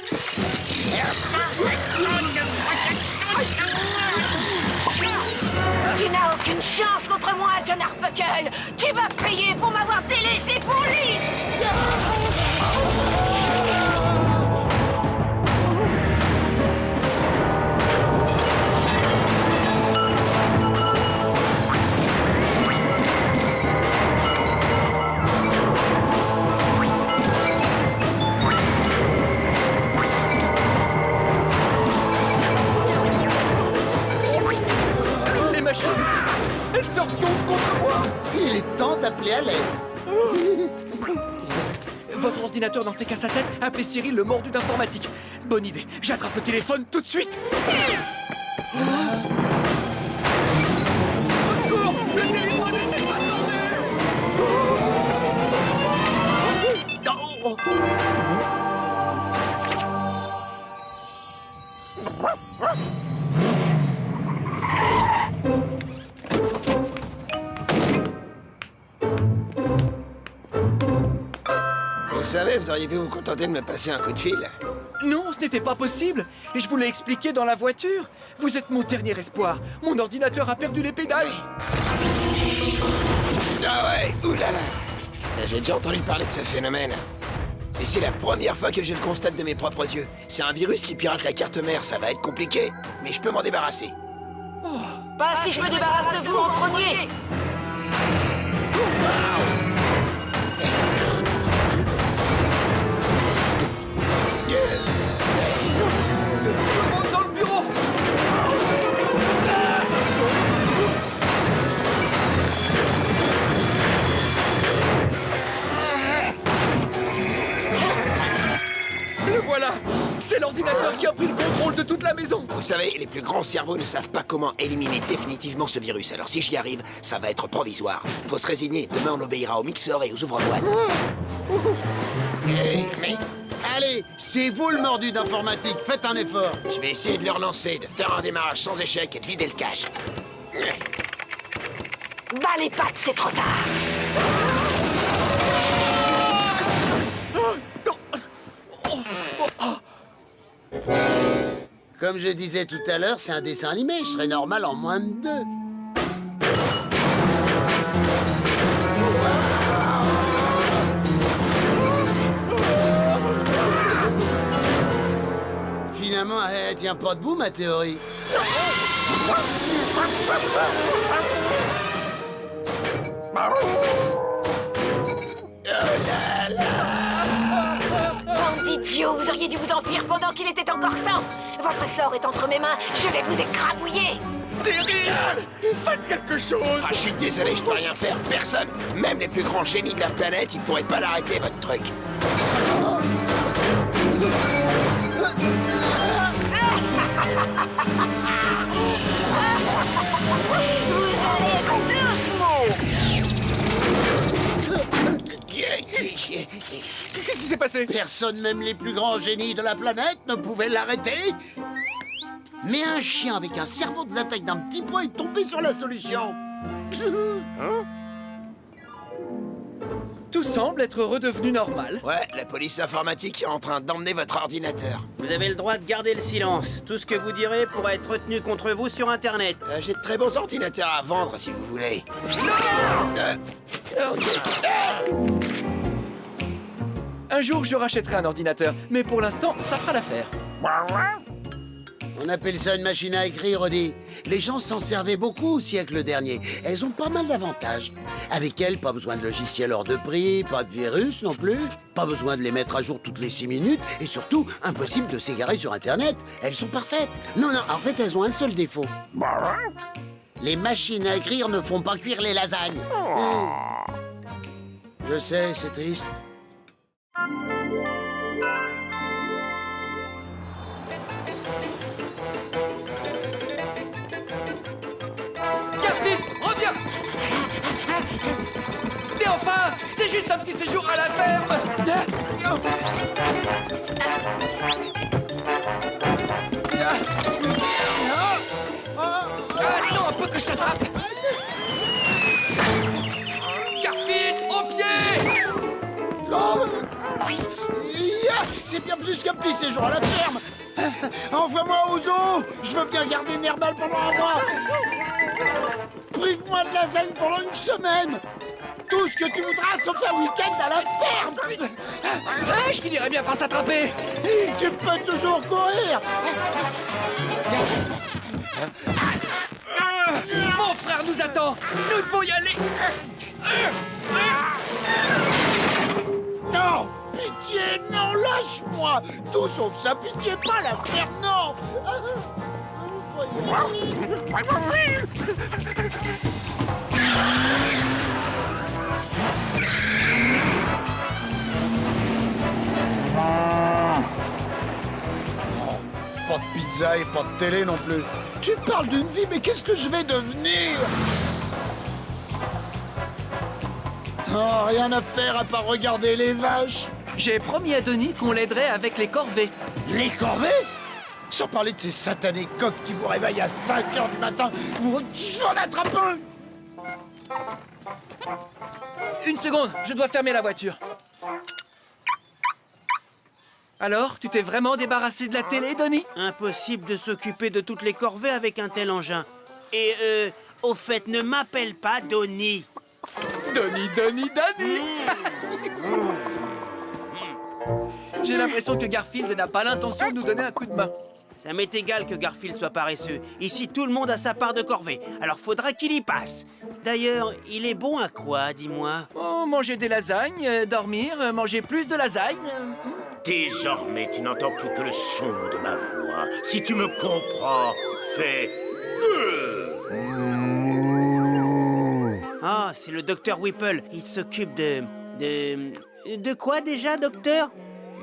Tu n'as aucune chance contre moi, John Arbuckle. Tu vas payer pour m'avoir délaissé pour Lys. Les machines, elles se retournent contre moi. Il est temps d'appeler à l'aide. Votre ordinateur n'en fait qu'à sa tête. Appelez Cyril, le mordu d'informatique. Bonne idée. J'attrape le téléphone tout de suite. Au secours, le téléphone essaie pas de Vous savez, vous auriez pu vous contenter de me passer un coup de fil. Non, ce n'était pas possible. Et je vous l'ai expliqué dans la voiture. Vous êtes mon dernier espoir. Mon ordinateur a perdu les pédales. Ah ouais, oulala. J'ai déjà entendu parler de ce phénomène. Et c'est la première fois que je le constate de mes propres yeux. C'est un virus qui pirate la carte mère, ça va être compliqué, mais je peux m'en débarrasser. Pas si je me débarrasse de vous en premier. Dans le bureau. Le voilà. C'est l'ordinateur qui a pris le contrôle de toute la maison. Vous savez, les plus grands cerveaux ne savent pas comment éliminer définitivement ce virus. Alors si j'y arrive, ça va être provisoire. Faut se résigner. Demain, on obéira au mixeur et aux ouvre-boîtes. Mais... Allez, c'est vous le mordu d'informatique. Faites un effort. Je vais essayer de le relancer, de faire un démarrage sans échec et de vider le cache. Bas les pattes, c'est trop tard. Comme je disais tout à l'heure, c'est un dessin animé. Je serais normal en moins de 2. Finalement, elle tient pas debout, ma théorie. Bande d'idiots, vous auriez dû vous enfuir pendant qu'il était encore temps. Votre sort est entre mes mains, je vais vous écrabouiller. Cyril, faites quelque chose. Ah, je suis désolé, je peux rien faire. Personne, même les plus grands génies de la planète, ils pourraient pas l'arrêter, votre truc. Qu'est-ce qui s'est passé? Personne, même les plus grands génies de la planète, ne pouvait l'arrêter. Mais un chien avec un cerveau de la taille d'un petit pois est tombé sur la solution. Tout semble être redevenu normal. Ouais, la police informatique est en train d'emmener votre ordinateur. Vous avez le droit de garder le silence. Tout ce que vous direz pourra être retenu contre vous sur Internet. J'ai de très bons ordinateurs à vendre, si vous voulez. Un jour, je rachèterai un ordinateur, mais pour l'instant, ça fera l'affaire. On appelle ça une machine à écrire, Odie. Les gens s'en servaient beaucoup au siècle dernier. Elles ont pas mal d'avantages. Avec elles, pas besoin de logiciel hors de prix, pas de virus non plus, pas besoin de les mettre à jour toutes les 6 minutes, et surtout, impossible de s'égarer sur Internet. Elles sont parfaites. Non, en fait, elles ont un seul défaut. Les machines à écrire ne font pas cuire les lasagnes. Je sais, c'est triste. Juste un petit séjour à la ferme. Attends un peu que je t'attrape. Garfield, au pied. Non, c'est bien plus qu'un petit séjour à la ferme. Envoie-moi au zoo. Je veux bien garder Nermal pendant un mois. Prive-moi de lasagne pendant une semaine. Tout ce que tu voudras, sauf un week-end à la ferme. Je finirai bien par t'attraper. Tu peux toujours courir. Mon frère nous attend. Nous devons y aller. Non, pitié, non, lâche-moi. Tout sauf ça, pitié, pas la ferme, non. Pas de pizza et pas de télé non plus. Tu parles d'une vie, mais qu'est-ce que je vais devenir? Oh, rien à faire à part regarder les vaches. J'ai promis à Denis qu'on l'aiderait avec les corvées. Les corvées? Sans parler de ces satanés coqs qui vous réveillent à 5h du matin. J'en attrape un. Une seconde, je dois fermer la voiture. Alors, tu t'es vraiment débarrassé de la télé, Denis? Impossible de s'occuper de toutes les corvées avec un tel engin. Et, au fait, ne m'appelle pas Donnie. Denis. J'ai l'impression que Garfield n'a pas l'intention de nous donner un coup de main. Ça m'est égal que Garfield soit paresseux. Ici, tout le monde a sa part de corvée. Alors faudra qu'il y passe. D'ailleurs, il est bon à quoi, dis-moi? Oh, manger des lasagnes, dormir, manger plus de lasagnes. Désormais, tu n'entends plus que le son de ma voix. Si tu me comprends, fais... Ah, c'est le docteur Whipple. Il s'occupe de... De quoi déjà, docteur?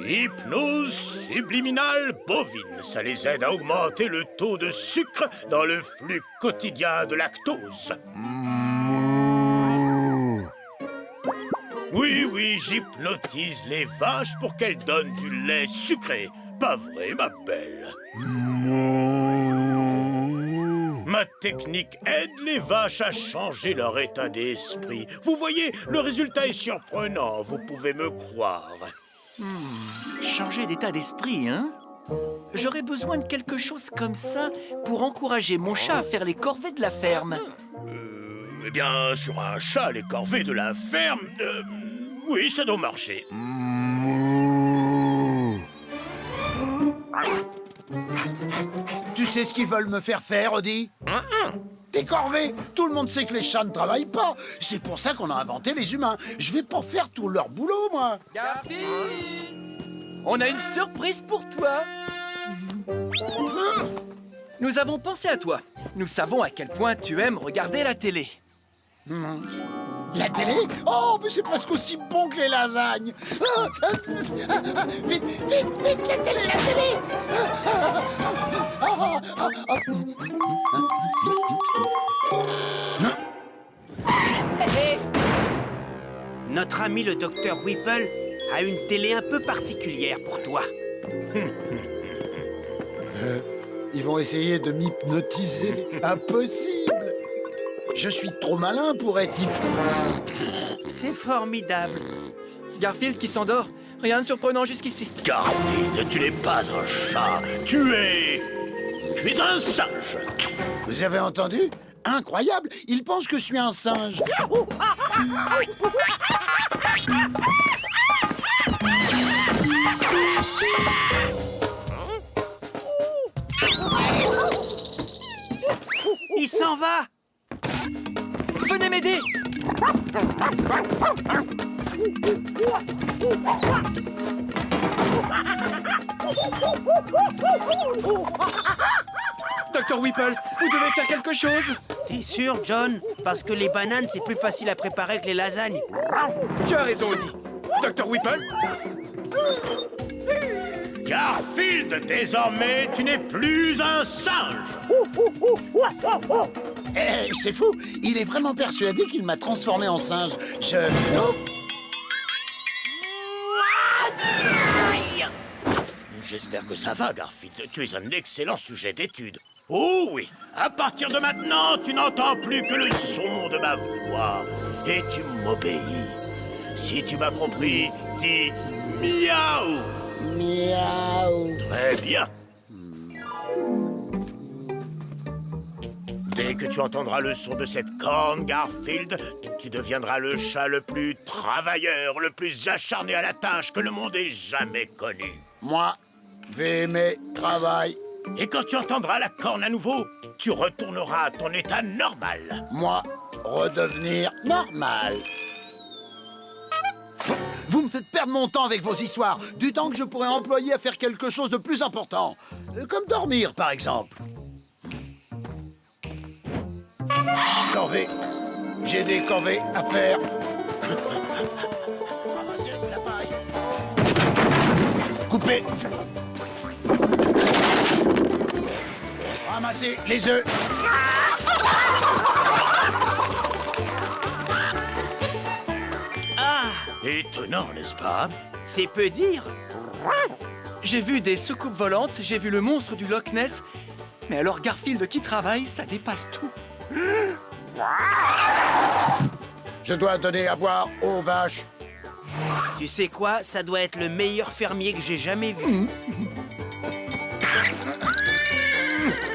Hypnose subliminale bovine. Ça les aide à augmenter le taux de sucre dans le flux quotidien de lactose. Oui, j'hypnotise les vaches pour qu'elles donnent du lait sucré. Pas vrai, ma belle? Ma technique aide les vaches à changer leur état d'esprit. Vous voyez, le résultat est surprenant, vous pouvez me croire. Changer d'état d'esprit, hein? J'aurais besoin de quelque chose comme ça pour encourager mon chat à faire les corvées de la ferme. Eh bien, sur un chat, les corvées de la ferme... oui, ça doit marcher. Tu sais ce qu'ils veulent me faire faire, Odie? Des corvées. Tout le monde sait que les chats ne travaillent pas. C'est pour ça qu'on a inventé les humains. Je vais pas faire tout leur boulot, moi. Garfield, on a une surprise pour toi. Nous avons pensé à toi. Nous savons à quel point tu aimes regarder la télé. La télé? Oh, mais c'est presque aussi bon que les lasagnes. Vite, la télé, la télé. Notre ami le docteur Whipple a une télé un peu particulière pour toi. Ils vont essayer de m'hypnotiser. Impossible. Je suis trop malin pour être C'est formidable. Garfield qui s'endort. Rien de surprenant jusqu'ici. Garfield, tu n'es pas un chat. Tu es un singe. Vous avez entendu? Incroyable. Ils pensent que je suis un singe. Il s'en va. Venez m'aider. Docteur Whipple, vous devez faire quelque chose. T'es sûr, John? Parce que les bananes, c'est plus facile à préparer que les lasagnes. Tu as raison, Odie. Docteur Whipple. Garfield, désormais, tu n'es plus un singe. C'est fou. Il est vraiment persuadé qu'il m'a transformé en singe. j'espère que ça va, Garfield. Tu es un excellent sujet d'étude. Oh oui, à partir de maintenant, tu n'entends plus que le son de ma voix. Et tu m'obéis. Si tu m'as compris, dis miaou. Miaou. Très bien. Dès que tu entendras le son de cette corne, Garfield, tu deviendras le chat le plus travailleur, le plus acharné à la tâche que le monde ait jamais connu. Moi, vais aimer travail. Et quand tu entendras la corne à nouveau, tu retourneras à ton état normal. Moi, redevenir normal. Vous me faites perdre mon temps avec vos histoires, du temps que je pourrais employer à faire quelque chose de plus important. Comme dormir, par exemple. Corvée. J'ai des corvées à faire. Ramasser de la paille. Couper. Ramasser les œufs. Ah, Étonnant, n'est-ce pas? c'est peu dire. J'ai vu des soucoupes volantes, j'ai vu le monstre du Loch Ness. Mais alors Garfield qui travaille, ça dépasse tout. Je dois donner à boire aux vaches. Tu sais quoi? Ça doit être le meilleur fermier que j'ai jamais vu.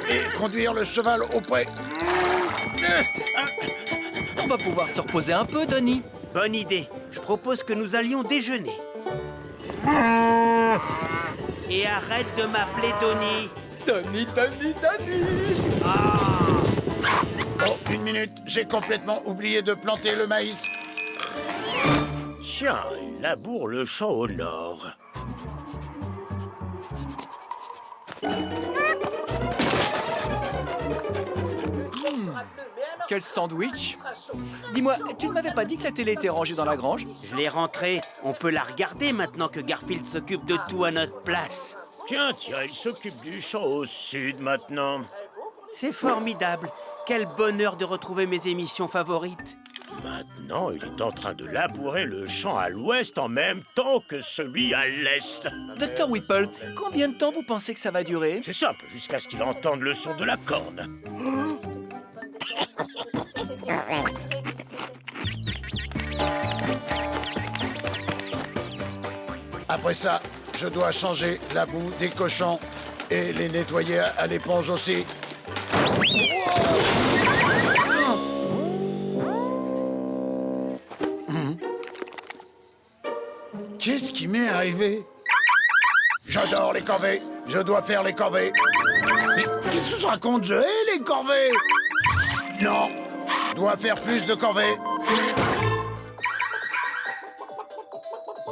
Et conduire le cheval au pré. On va pouvoir se reposer un peu, Donnie. Bonne idée. Je propose que nous allions déjeuner. Et arrête de m'appeler Donnie. Donnie, Donnie, Donnie. Oh, une minute, j'ai complètement oublié de planter le maïs. Tiens, il laboure le champ au nord. Quel sandwich. Dis-moi, tu ne m'avais pas dit que la télé était rangée dans la grange? Je l'ai rentrée. On peut la regarder maintenant que Garfield s'occupe de tout à notre place. Tiens, il s'occupe du champ au sud maintenant. C'est formidable. Quel bonheur de retrouver mes émissions favorites. Maintenant, il est en train de labourer le champ à l'ouest en même temps que celui à l'est. Docteur Whipple, combien de temps vous pensez que ça va durer? C'est simple, jusqu'à ce qu'il entende le son de la corne. Après ça, je dois changer la boue des cochons et les nettoyer à l'éponge aussi. Qu'est-ce qui m'est arrivé? J'adore les corvées. Je dois faire les corvées. Mais qu'est-ce que je raconte? Je hais les corvées. Non, je dois faire plus de corvées.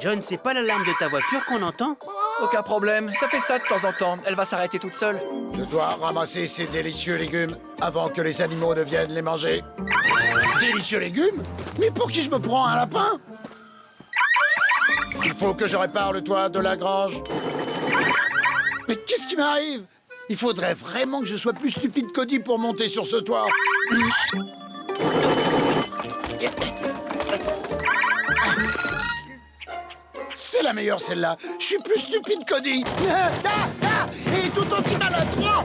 John, c'est pas l'alarme de ta voiture qu'on entend? Aucun problème, ça fait ça de temps en temps. Elle va s'arrêter toute seule. Je dois ramasser ces délicieux légumes avant que les animaux ne viennent les manger. Délicieux légumes? Mais pour qui je me prends, un lapin? Il faut que je répare le toit de la grange. Mais qu'est-ce qui m'arrive? Il faudrait vraiment que je sois plus stupide qu'Odie pour monter sur ce toit. C'est la meilleure, celle-là. Je suis plus stupide qu'Odie. Et tout aussi maladroit.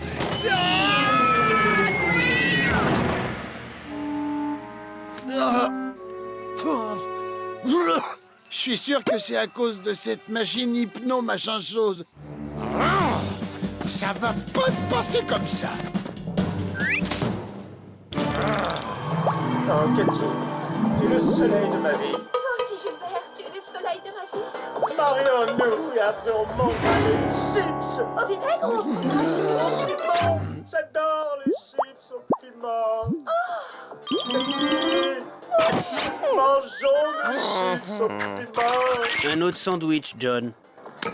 Je suis sûr que c'est à cause de cette machine hypno machin chose. Ça va pas se passer comme ça. Oh, Cathy, tu es le soleil de ma vie. Toi aussi, Gilbert, tu es le soleil de ma vie. Marions-nous et après on mangera les chips. Au vinaigre ou au fromage? Au piment. J'adore les chips au piment. Cathy, mangeons des chips au piment. Un autre sandwich, John.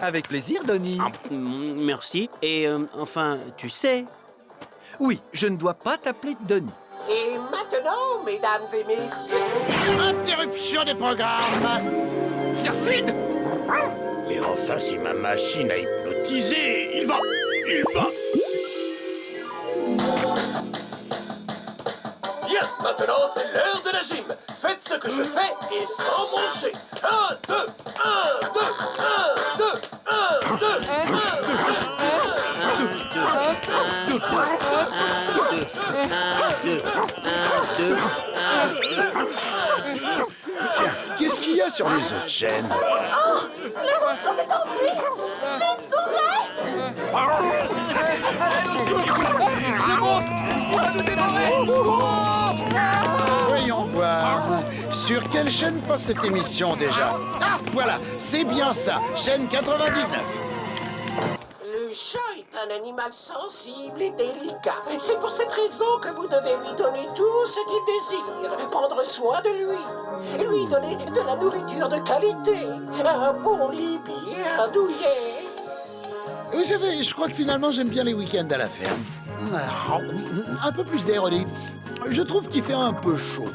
Avec plaisir, Donnie. Merci. Et enfin, tu sais... Oui, je ne dois pas t'appeler Donnie. Et maintenant, mesdames et messieurs... Interruption des programmes. Garfield! Mais enfin, c'est ma machine à hypnotiser. Il va... Bien, maintenant c'est l'heure de la gym. Faites ce que je fais et sans broncher. 1, 2, 1, 2, 1, 2, 1, Tiens, qu'est-ce qu'il y a sur les autres chaînes? Oh, le monstre s'est enfui. Vite, courez! Le monstre, il va nous dévorer. Voyons voir. Sur quelle chaîne passe cette émission déjà? Ah, voilà, c'est bien ça, chaîne 99. Le chat est un animal sensible et délicat. C'est pour cette raison que vous devez lui donner tout ce qu'il désire. Prendre soin de lui. Lui donner de la nourriture de qualité. Un bon lit bien douillet. Vous savez, je crois que finalement j'aime bien les week-ends à la ferme. Un peu plus d'air au lit. Je trouve qu'il fait un peu chaud.